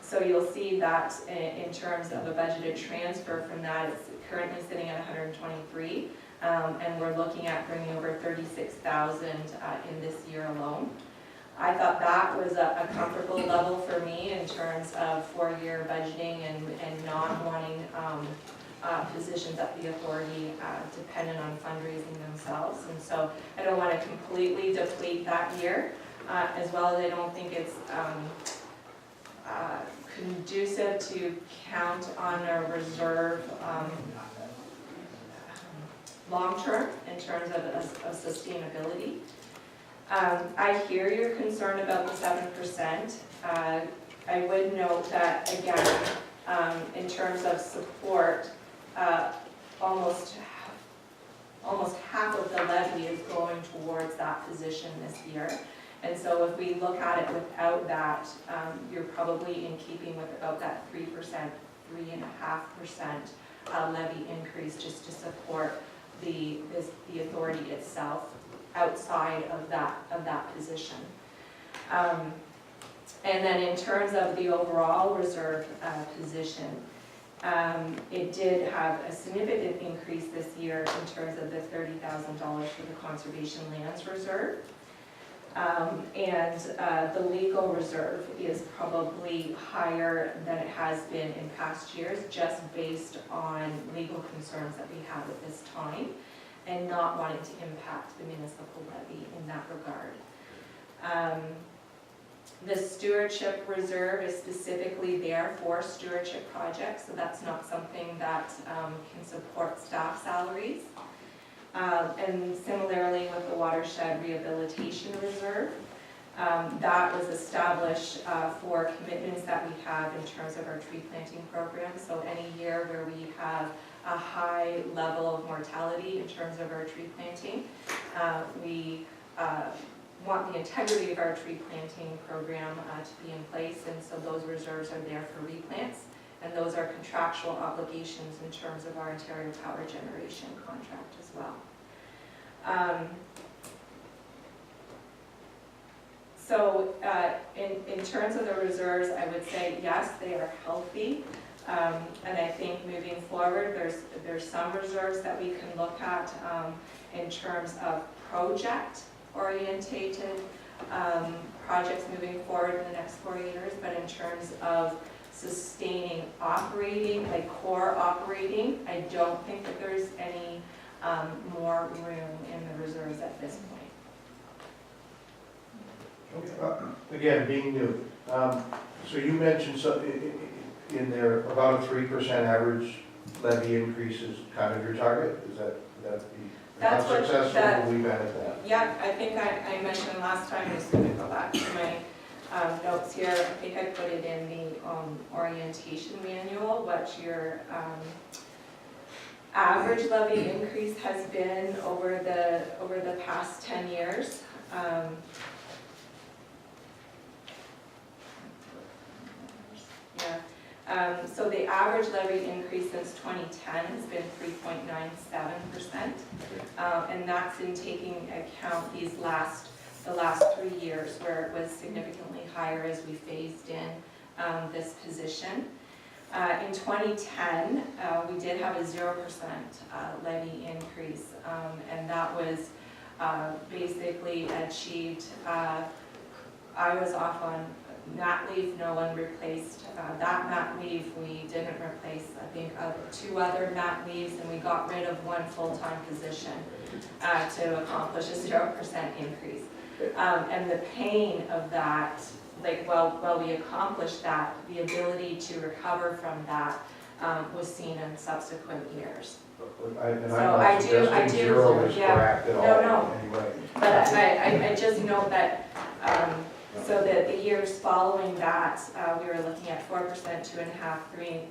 So you'll see that in terms of a budgeted transfer from that, it's currently sitting at 123, and we're looking at bringing over 36,000 in this year alone. I thought that was a comfortable level for me in terms of 4-year budgeting and not wanting positions at the authority dependent on fundraising themselves. And so I don't want to completely deplete that year, as well as I don't think it's conducive to count on a reserve long-term in terms of sustainability. I hear your concern about the 7%. I would note that, again, in terms of support, almost half of the levy is going towards that position this year. And so if we look at it without that, you're probably in keeping with about that 3%, 3.5% levy increase just to support the authority itself outside of that position. And then in terms of the overall reserve position, it did have a significant increase this year in terms of the $30,000 for the conservation lands reserve. And the legal reserve is probably higher than it has been in past years, just based on legal concerns that we have at this time and not wanting to impact the municipal levy in that regard. The stewardship reserve is specifically there for stewardship projects, so that's not something that can support staff salaries. And similarly with the watershed rehabilitation reserve, that was established for commitments that we have in terms of our tree planting program. So any year where we have a high level of mortality in terms of our tree planting, we want the integrity of our tree planting program to be in place, and so those reserves are there for replants, and those are contractual obligations in terms of our Ontario Power Generation contract as well. So in terms of the reserves, I would say yes, they are healthy, and I think moving forward, there's some reserves that we can look at in terms of project-orientated projects moving forward in the next 4 years, but in terms of sustaining operating, like core operating, I don't think that there's any more room in the reserves at this point. Again, being new, so you mentioned in there about a 3% average levy increase is kind of your target? Is that That's how what successful will we been at that? Yeah, I think I mentioned last time, I'm just going to go back to my notes here. I think I put it in the orientation manual, what your average levy increase has been over the past 10 years. So the average levy increase since 2010 has been 3.97%, and that's in taking account the last 3 years where it was significantly higher as we phased in this position. In 2010, we did have a 0% levy increase, and that was basically achieved. I was off on mat leave, no one replaced that mat leave. We didn't replace, I think, 2 other mat leaves, and we got rid of 1 full-time position to accomplish a 0% increase. And the pain of that, like while we accomplished that, the ability to recover from that was seen in subsequent years. I'm So not I do, suggesting 0 is yeah. correct at all, No. anyway. But I just note that, so that the years following that, we were looking at 4%, 2.5%,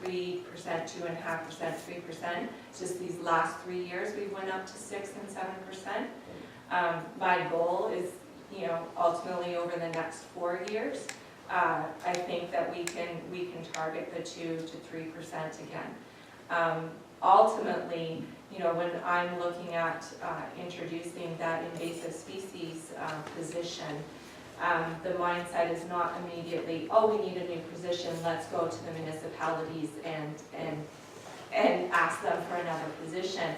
3%, 2.5%, 3%. It's just these last 3 years we went up to 6% and 7%. My goal is ultimately over the next 4 years, I think that we can target the 2 to 3% again. Ultimately, when I'm looking at introducing that invasive species position, the mindset is not immediately, oh, we need a new position, let's go to the municipalities and ask them for another position.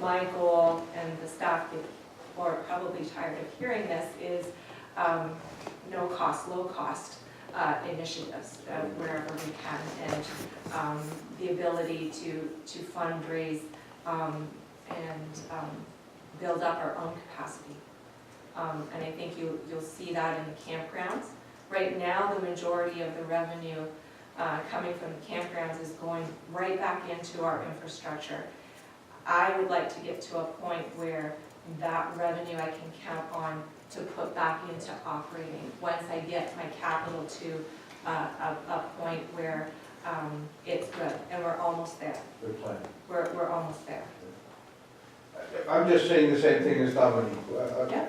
My goal, and the staff are probably tired of hearing this, is no cost, low cost initiatives wherever we can, and the ability to fundraise and build up our own capacity. And I think you'll see that in the campgrounds. Right now, the majority of the revenue coming from the campgrounds is going right back into our infrastructure. I would like to get to a point where that revenue I can count on to put back into operating once I get my capital to a point where it's good, and we're almost there. Good plan. We're almost there. I'm just saying the same thing as Dominique. Yeah.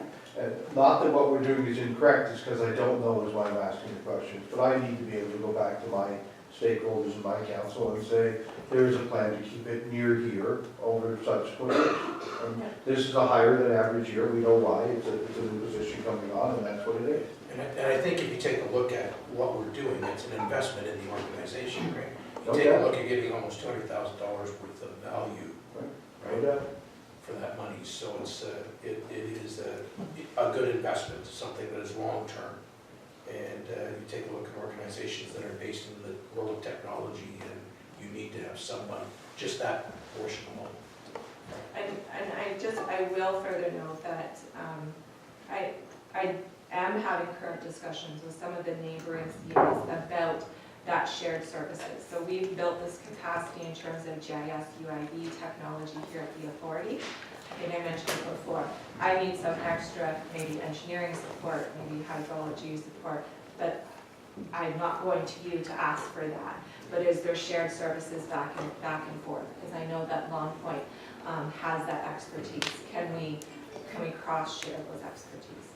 Not that what we're doing is incorrect, it's because I don't know is why I'm asking the questions. But I need to be able to go back to my stakeholders in my council and say, there is a plan to keep it near here over subsequent years. And this is a higher than average year, we know why, it's a new position coming on, and that's what it is. And I think if you take a look at what we're doing, it's an investment in the organization, right? You No take a doubt. look at getting almost $200,000 worth of value, No right, doubt. for that money. So it is a good investment, something that is long-term. And you take a look at organizations that are based in the world of technology, and you need to have someone, just that portion alone. And I will further note that I am having current discussions with some of the neighboring cities about that shared services. So we've built this capacity in terms of GIS, UID technology here at the authority. I think I mentioned it before. I need some extra, maybe engineering support, maybe hydrology support, but I'm not going to you to ask for that. But is there shared services back and forth? Because I know that Long Point has that expertise. Can we cross-share those expertise?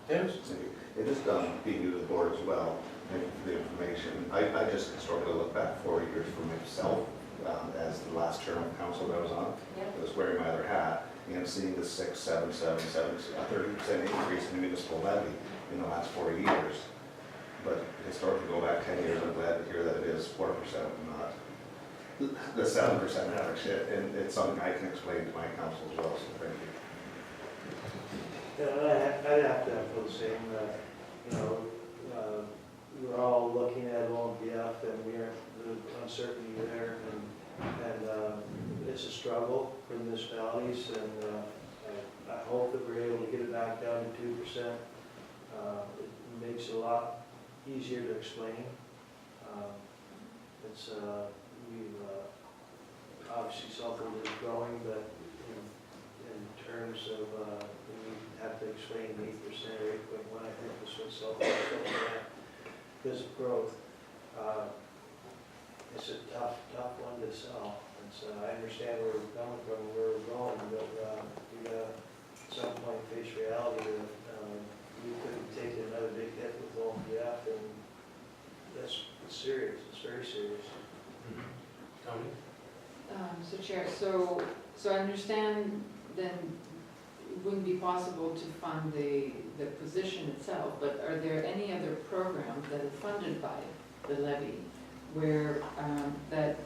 Yes. It is being new to the board as well, thank you for the information. I just historically look back 4 years for myself as the last term of council that I was on. Yep. I was wearing my other hat, and seeing the 6, 7, 7, 7, a 30% increase in the municipal levy in the last 4 years. But historically, go back 10 years, I'm glad to hear that it is 4%, not the 7% average. And it's something I can explain to my council as well, so thank you. Yeah, I'd have to feel the same, we're all looking at OMPF and we're, the uncertainty there, and it's a struggle for municipalities, and I hope that we're able to get it back down to 2%. It makes it a lot easier to explain. It's, we've obviously something that's growing, but in terms of, we have to explain 8% or 8.1, I think this was something because of growth. It's a tough one to sell. It's, I understand where we're coming from, where we're going, but we got at some point face reality that we couldn't take another big hit with OMPF, and it's serious. It's very serious. Tony? So Chair, so I understand then it wouldn't be possible to fund the position itself, but are there any other programs that are funded by the levy where, that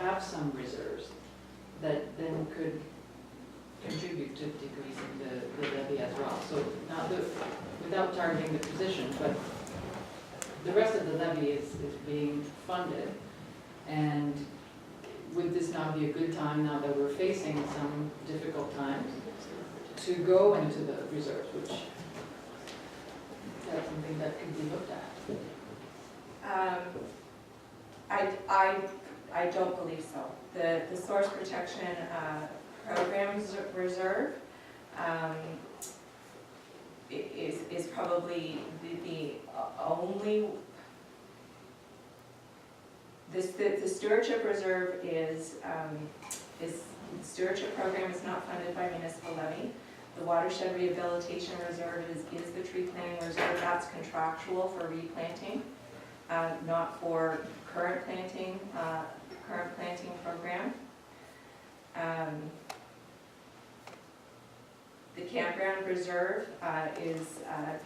have some reserves that then could contribute to decreasing the levy as well? So not without targeting the position, but the rest of the levy is being funded, and would this not be a good time, now that we're facing some difficult times, to go into the reserves, which that's something that could be looked at? I don't believe so. The source protection programs reserve is probably the only. The stewardship reserve is stewardship program is not funded by municipal levy. The watershed rehabilitation reserve is the tree planting reserve. That's contractual for replanting, not for current planting program. The campground reserve is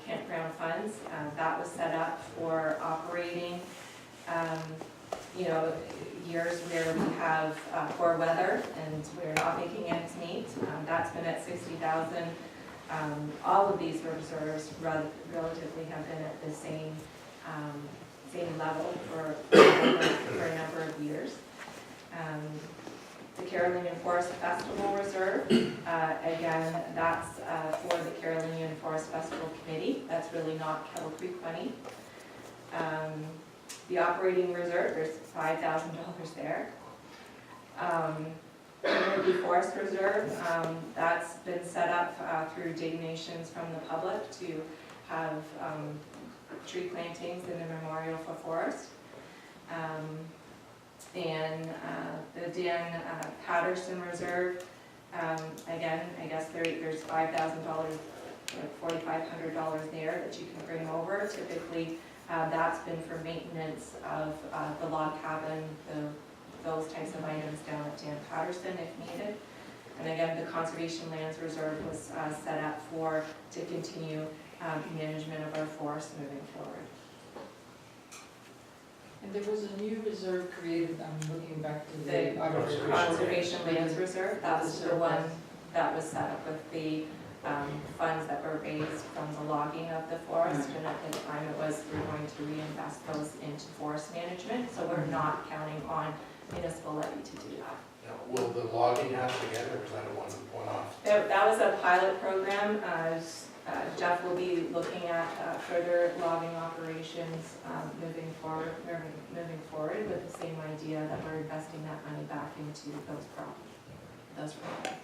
campground funds. That was set up for operating, years where we have poor weather and we're not making ends meet. That's been at 60,000. All of these reserves relatively have been at the same level for a number of years. The Carolinian Forest Festival Reserve, again, that's for the Carolinian Forest Festival Committee. That's really not Kettle Creek money. The operating reserve, there's $5,000 there. Community Forest Reserve, that's been set up through donations from the public to have tree plantings in the Memorial for Forest. And the Dan Patterson Reserve, again, I guess there's $5,000, $4,500 there that you can bring over. Typically, that's been for maintenance of the log cabin, those types of items down at Dan Patterson if needed. And again, the Conservation Lands Reserve was set up to continue management of our forests moving forward. And there was a new reserve created, I'm looking back to The the. Conservation Lands Reserve, that's the one that was set up with the funds that were raised from the logging of the forest, and at the time it was, we're going to reinvest those into forest management, so we're not counting on municipal levy to do that. Now, will the logging happen again, or is that a one-off? That was a pilot program. Jeff will be looking at further logging operations moving forward with the same idea that we're investing that money back into those projects.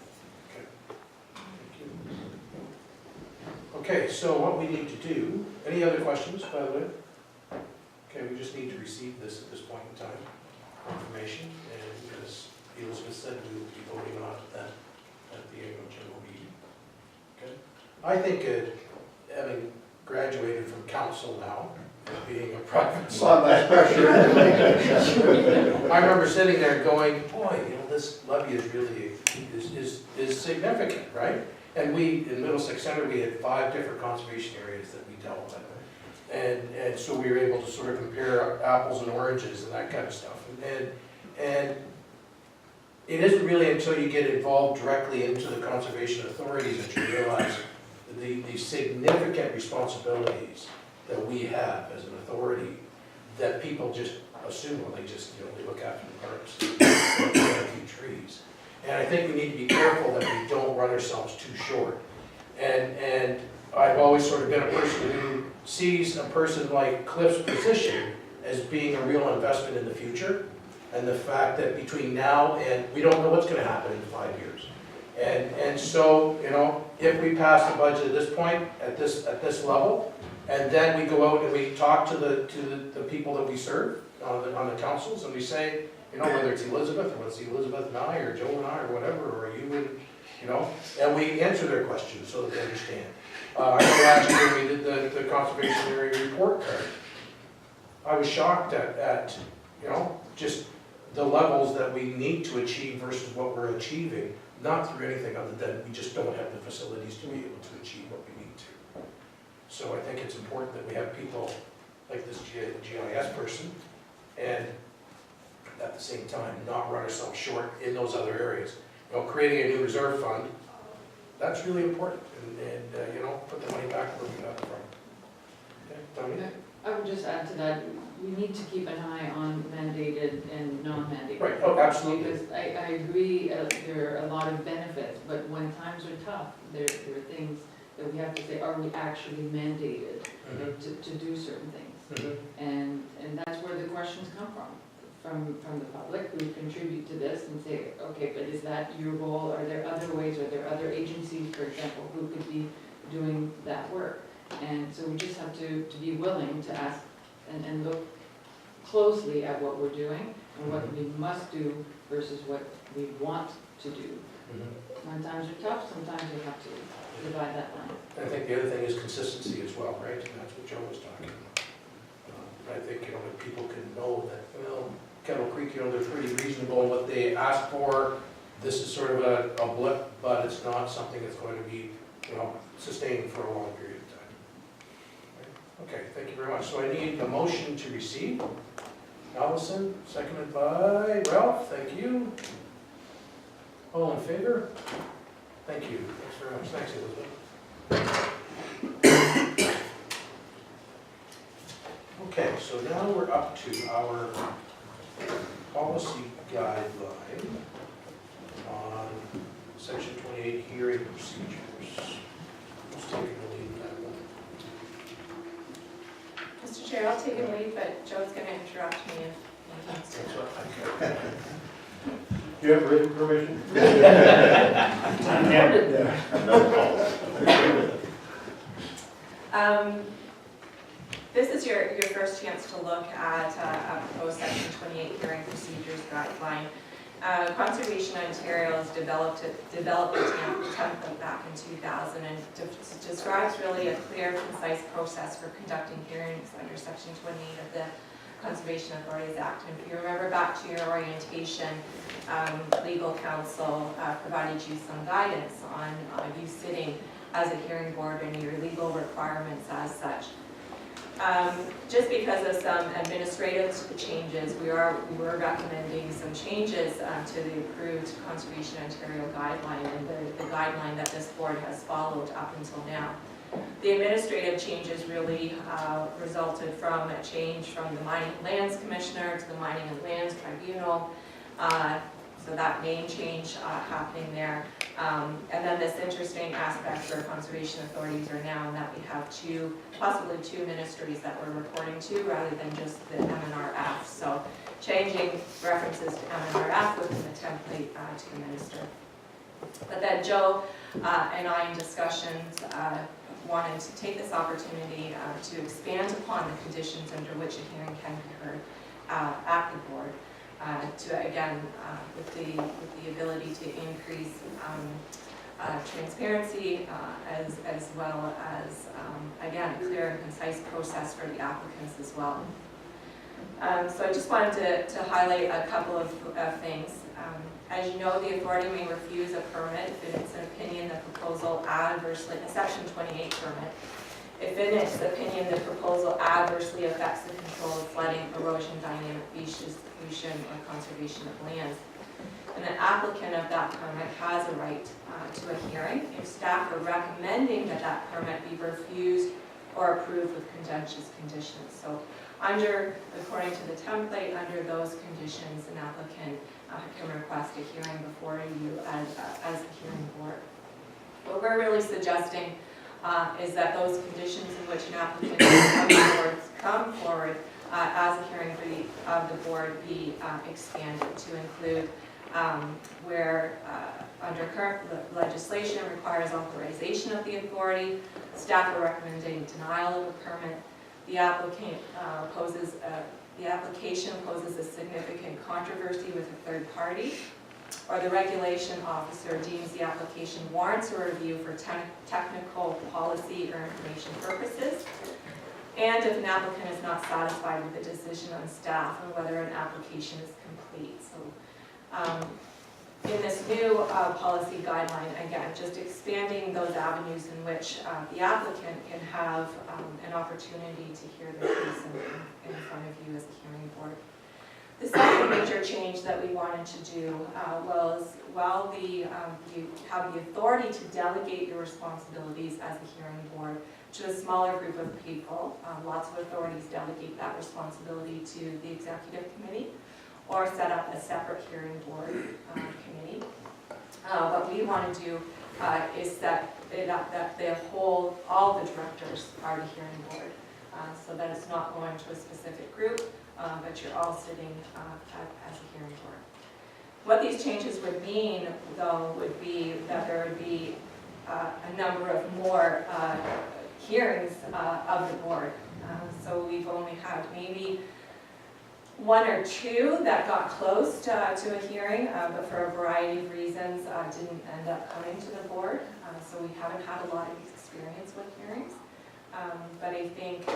Okay, so what we need to do, any other questions, by the way? Okay, we just need to receive this at this point in time, confirmation, and as Elizabeth said, we will be voting on it then at the annual general meeting. Okay, I think having graduated from council now, being a private Not that pressure. I remember sitting there going, boy, this levy is really, is significant, right? And we, in Middlesex Center, we had 5 different conservation areas that we dealt with. And so we were able to sort of compare apples and oranges and that kind of stuff. And it isn't really until you get involved directly into the conservation authorities that you realize the significant responsibilities that we have as an authority that people just assume when they just, they look after the parks, they plant a few trees. And I think we need to be careful that we don't run ourselves too short. And I've always sort of been a person who sees a person like Cliff's position as being a real investment in the future. And the fact that between now and, we don't know what's gonna happen in 5 years. And so, if we pass the budget at this point, at this level, and then we go out and we talk to the people that we serve on the councils, and we say, whether it's Elizabeth, or whether it's Elizabeth and I, or Joe and I, or whatever, or you and, and we answer their questions so that they understand. I know last year we did the conservation area report card. I was shocked at just the levels that we need to achieve versus what we're achieving, not through anything other than we just don't have the facilities to be able to achieve what we need to. So I think it's important that we have people like this GIS person, and at the same time, not run ourselves short in those other areas. Creating a new reserve fund, that's really important, and put the money back where we got it from. Okay, Tony? I would just add to that, we need to keep an eye on mandated and non-mandated. Right, oh, absolutely. Because I agree, there are a lot of benefits, but when times are tough, there are things that we have to say, are we actually mandated to do certain things? And that's where the questions come from the public who contribute to this and say, okay, but is that your goal? Are there other ways? Are there other agencies, for example, who could be doing that work? And so we just have to be willing to ask and look closely at what we're doing and what we must do versus what we want to do. Sometimes are tough, sometimes you have to divide that line. I think the other thing is consistency as well, right? And that's what Joe was talking about. I think, that people can know that, Kettle Creek, they're pretty reasonable in what they ask for. This is sort of a blip, but it's not something that's going to be, sustained for a long period of time. Okay, thank you very much. So I need a motion to receive. Allison, seconded by Ralph, thank you. All in favor? Thank you. Thanks very much. Thanks, Elizabeth. Okay, so now we're up to our policy guideline on section 28 hearing procedures. Who's taking the lead in that one? Mr. Chair, I'll take a lead, but Joe's going to interrupt me if he wants to. That's what I got. Do you have written permission? This is your first chance to look at a proposed section 28 hearing procedures guideline. Conservation Ontario has developed a template back in 2000 and describes really a clear, concise process for conducting hearings under section 28 of the Conservation Authorities Act. And if you remember back to your orientation, legal counsel provided you some guidance on you sitting as a hearing board and your legal requirements as such. Just because of some administrative changes, we were recommending some changes to the approved Conservation Ontario guideline and the guideline that this board has followed up until now. The administrative changes really resulted from a change from the Mining and Lands Commissioner to the Mining and Lands Tribunal. So that name change happening there. And then this interesting aspect for conservation authorities are now in that we have possibly two ministries that we're reporting to rather than just the MNRF. So changing references to MNRF within the template to the minister. But then Joe and I in discussions wanted to take this opportunity to expand upon the conditions under which a hearing can be heard at the board. To again, with the ability to increase transparency as well as again a clear and concise process for the applicants as well. So I just wanted to highlight a couple of things. As you know, the authority may refuse a permit if in its opinion the proposal adversely, a section 28 permit, if in its opinion the proposal adversely affects the control of flooding, erosion, dynamic distribution, or conservation of lands. And the applicant of that permit has a right to a hearing if staff are recommending that that permit be refused or approved with contentious conditions. So according to the template, under those conditions, an applicant can request a hearing before you as the hearing board. What we're really suggesting is that those conditions in which an applicant come forward as a hearing of the board be expanded to include where under current legislation requires authorization of the authority, staff are recommending denial of a permit, the application poses a significant controversy with a third party, or the regulation officer deems the application warrants a review for technical, policy, or information purposes, and if an applicant is not satisfied with the decision on staff on whether an application is complete. So in this new policy guideline, again, just expanding those avenues in which the applicant can have an opportunity to hear their case in front of you as a hearing board. The second major change that we wanted to do was while you have the authority to delegate your responsibilities as a hearing board to a smaller group of people, lots of authorities delegate that responsibility to the executive committee or set up a separate hearing board committee. What we want to do is set it up that all the directors are the hearing board, so that it's not going to a specific group, but you're all sitting as a hearing board. What these changes would mean, though, would be that there would be a number of more hearings of the board. So we've only had maybe one or two that got close to a hearing, but for a variety of reasons didn't end up coming to the board. So we haven't had a lot of experience with hearings. But I think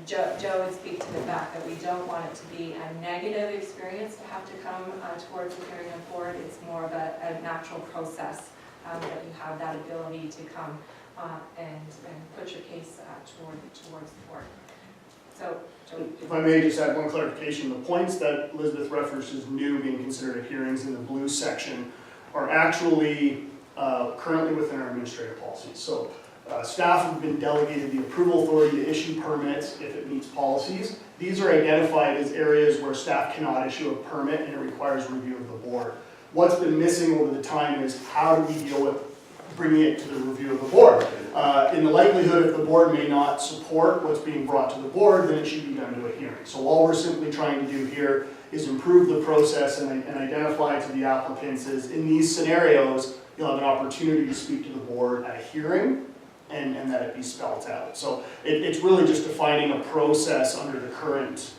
Joe would speak to the fact that we don't want it to be a negative experience to have to come towards a hearing on board. It's more of a natural process that you have that ability to come and put your case towards the board. So, Joe. If I may just add one clarification, the points that Elizabeth referenced as new being considered at hearings in the blue section are actually currently within our administrative policies. So staff have been delegated the approval authority to issue permits if it meets policies. These are identified as areas where staff cannot issue a permit and it requires review of the board. What's been missing over the time is how do we deal with bringing it to the review of the board? In the likelihood if the board may not support what's being brought to the board, then it should be done to a hearing. So all we're simply trying to do here is improve the process and identify to the applicants is in these scenarios, you'll have an opportunity to speak to the board at a hearing and that it be spelled out. So it's really just defining a process under the current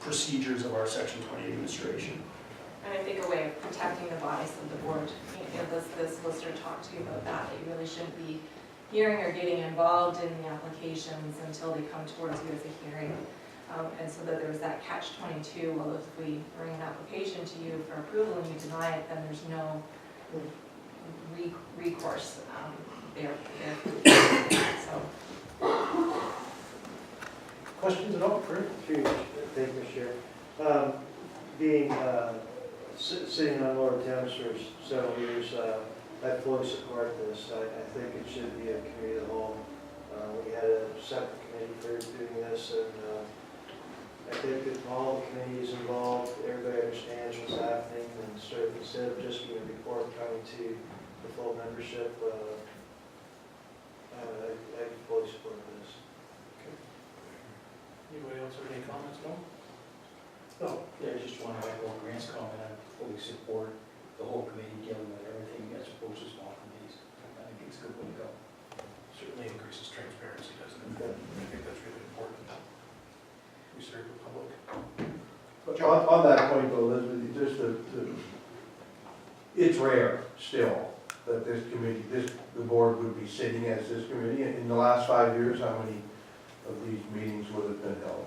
procedures of our Section 20 administration. And I think a way of protecting the bias of the board, the solicitor talked to you about that you really shouldn't be hearing or getting involved in the applications until they come towards you as a hearing. And so that there's that catch-22, well, if we bring an application to you for approval and you deny it, then there's no recourse there. So. Questions at all, Fred? Thank you, Mr. Chair. Being sitting on Lower Thames for several years, I fully support this. I think it should be a committee of the whole. We had a separate committee for doing this, and I think that all the committees involved, everybody understands what's happening, and sort of instead of just being a report coming to the full membership, I fully support this. Anybody else have any comments, no? No, yeah, I just want to echo Grant's comment. I fully support the whole committee dealing with everything as opposed to small committees. I think it's a good way to go. Certainly increases transparency, doesn't it? I think that's really important. We serve the public. But on that point though, Elizabeth, just it's rare still that this committee, the board would be sitting as this committee. In the last 5 years, how many of these meetings would have been held?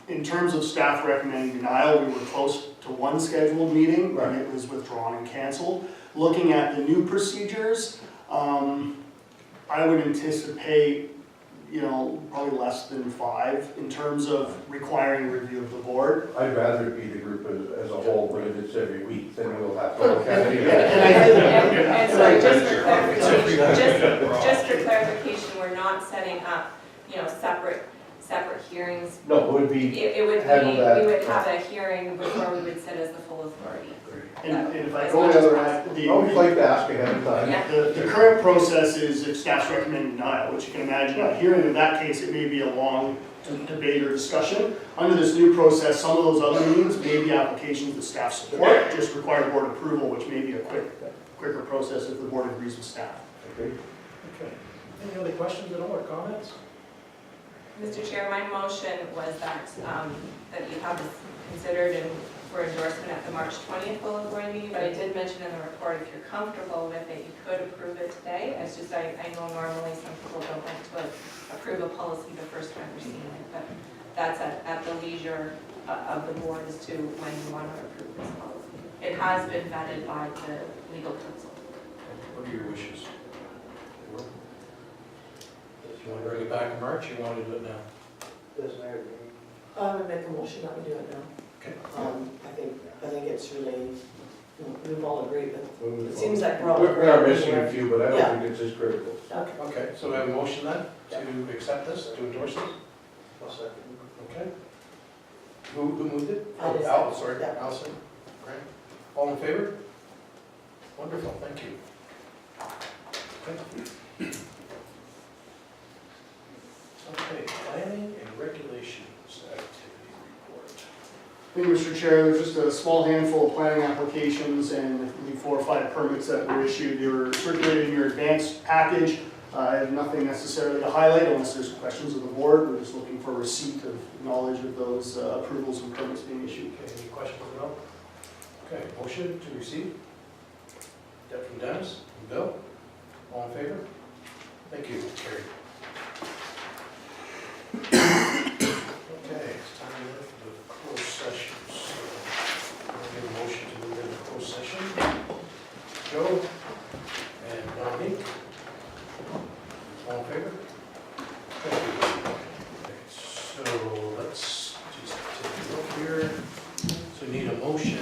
In terms of staff recommending denial, we were close to one scheduled meeting, Right. and it was withdrawn and canceled. Looking at the new procedures, I would anticipate, probably less than 5 in terms of requiring review of the board. I'd rather it be the group as a whole, but if it's every week, then we'll have to look at it again. And I think And so just for clarification, we're not setting up, separate hearings. No, it would be, It would handle be, that. we would have a hearing before we would sit as the full authority. and if I As go much the as other possible. end, I always like to ask ahead of time. Yeah. the current process is if staff's recommending denial, which you can imagine a hearing. In that case, it may be a long debate or discussion. Under this new process, some of those other meetings may be applications that staff support, just require board approval, which may be a quicker process if the board agrees with staff. Okay. Okay. Any other questions at all or comments? Mr. Chair, my motion was that you have this considered and for endorsement at the March 20th full authority meeting, but I did mention in the report, if you're comfortable with it, you could approve it today. It's just, I know normally some people don't like to approve a policy the first time they're seeing it, but that's at the leisure of the board as to when you want to approve this policy. It has been vetted by the legal counsel. What are your wishes? Do you want to bring it back in March, or you want to do it now? Doesn't matter to me. I would make a motion that we do it now. Okay. I think it's really, we've all agreed with, it seems like we're all. We are missing agreed. a few, but I Yeah. don't think it's as critical. Okay. Okay, so we have a motion then to accept this, to endorse this? I'll second. Okay. Who moved it? I did. Al, sorry, Yeah. Allison. Great. All in favor? Wonderful, thank you. Okay, planning and regulations activity report. Thank you, Mr. Chair. There's just a small handful of planning applications and maybe 4 or 5 permits that were issued. They were circulated in your advanced package. I have nothing necessarily to highlight unless there's questions of the board. We're just looking for receipt of knowledge of those approvals and permits being issued. Okay, any questions at all? Okay, motion to receive? That from Dennis, from Bill? All in favor? Thank you, carried. Okay, it's time now for the closed session. So, I'll give a motion to move into closed session. Joe and Dominique? All in favor? Thank you. Okay, so let's just take a look here. So we need a motion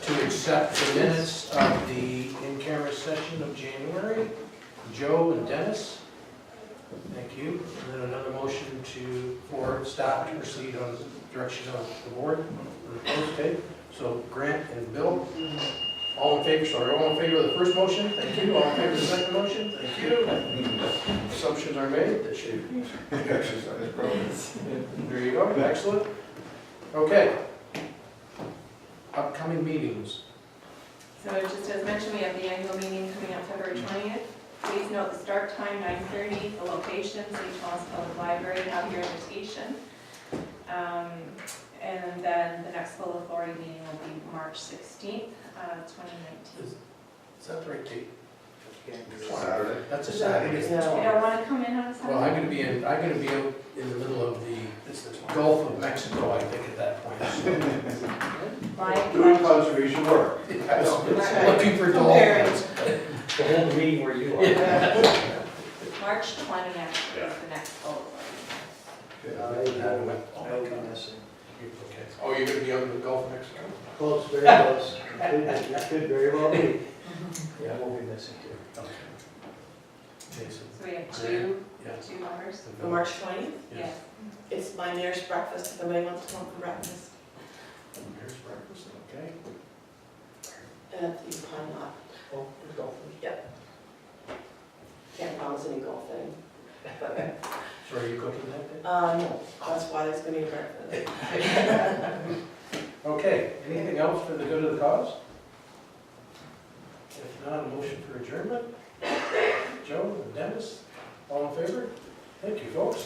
to accept the minutes of the in-camera session of January. Joe and Dennis, thank you. And then another motion for staff to proceed on the direction of the board. Okay, so Grant and Bill, all in favor, all in favor of the first motion? Thank you. All in favor of the second motion? Thank you. Assumptions are made, that should Exercise programs. There you go, excellent. Okay. Upcoming meetings. So just as mentioned, we have the annual meeting coming up February 20th. Please note the start time, 9:30, the location, St. Thomas Public Library, have your invitation. And then the next full authority meeting will be March 16th, 2019. Is that the right date? Saturday. That's a Saturday. You don't want to come in on a Well, I'm Saturday? gonna be out in the middle of the Gulf of Mexico, I think, at that point. Doing conservation work. Looking for dolphins. The whole meeting where you are. March 20th is the next full authority. I'll be missing. Okay. Oh, you're gonna be out in the Gulf of Mexico? Close, very close. It could very well be. Yeah, we'll be missing too. Okay. Jason? So we have two Yeah. members? For March 20th, Yes. it's my mayor's breakfast, if anybody wants to come for breakfast, Here's breakfast, okay. at the Pine Knot. Oh, there's golfers. Can't promise any golfing. So are you cooking that day? No, that's why there's gonna be breakfast. Okay, anything else for the good of the cause? If not, a motion for adjournment? Joe and Dennis, all in favor? Thank you, folks.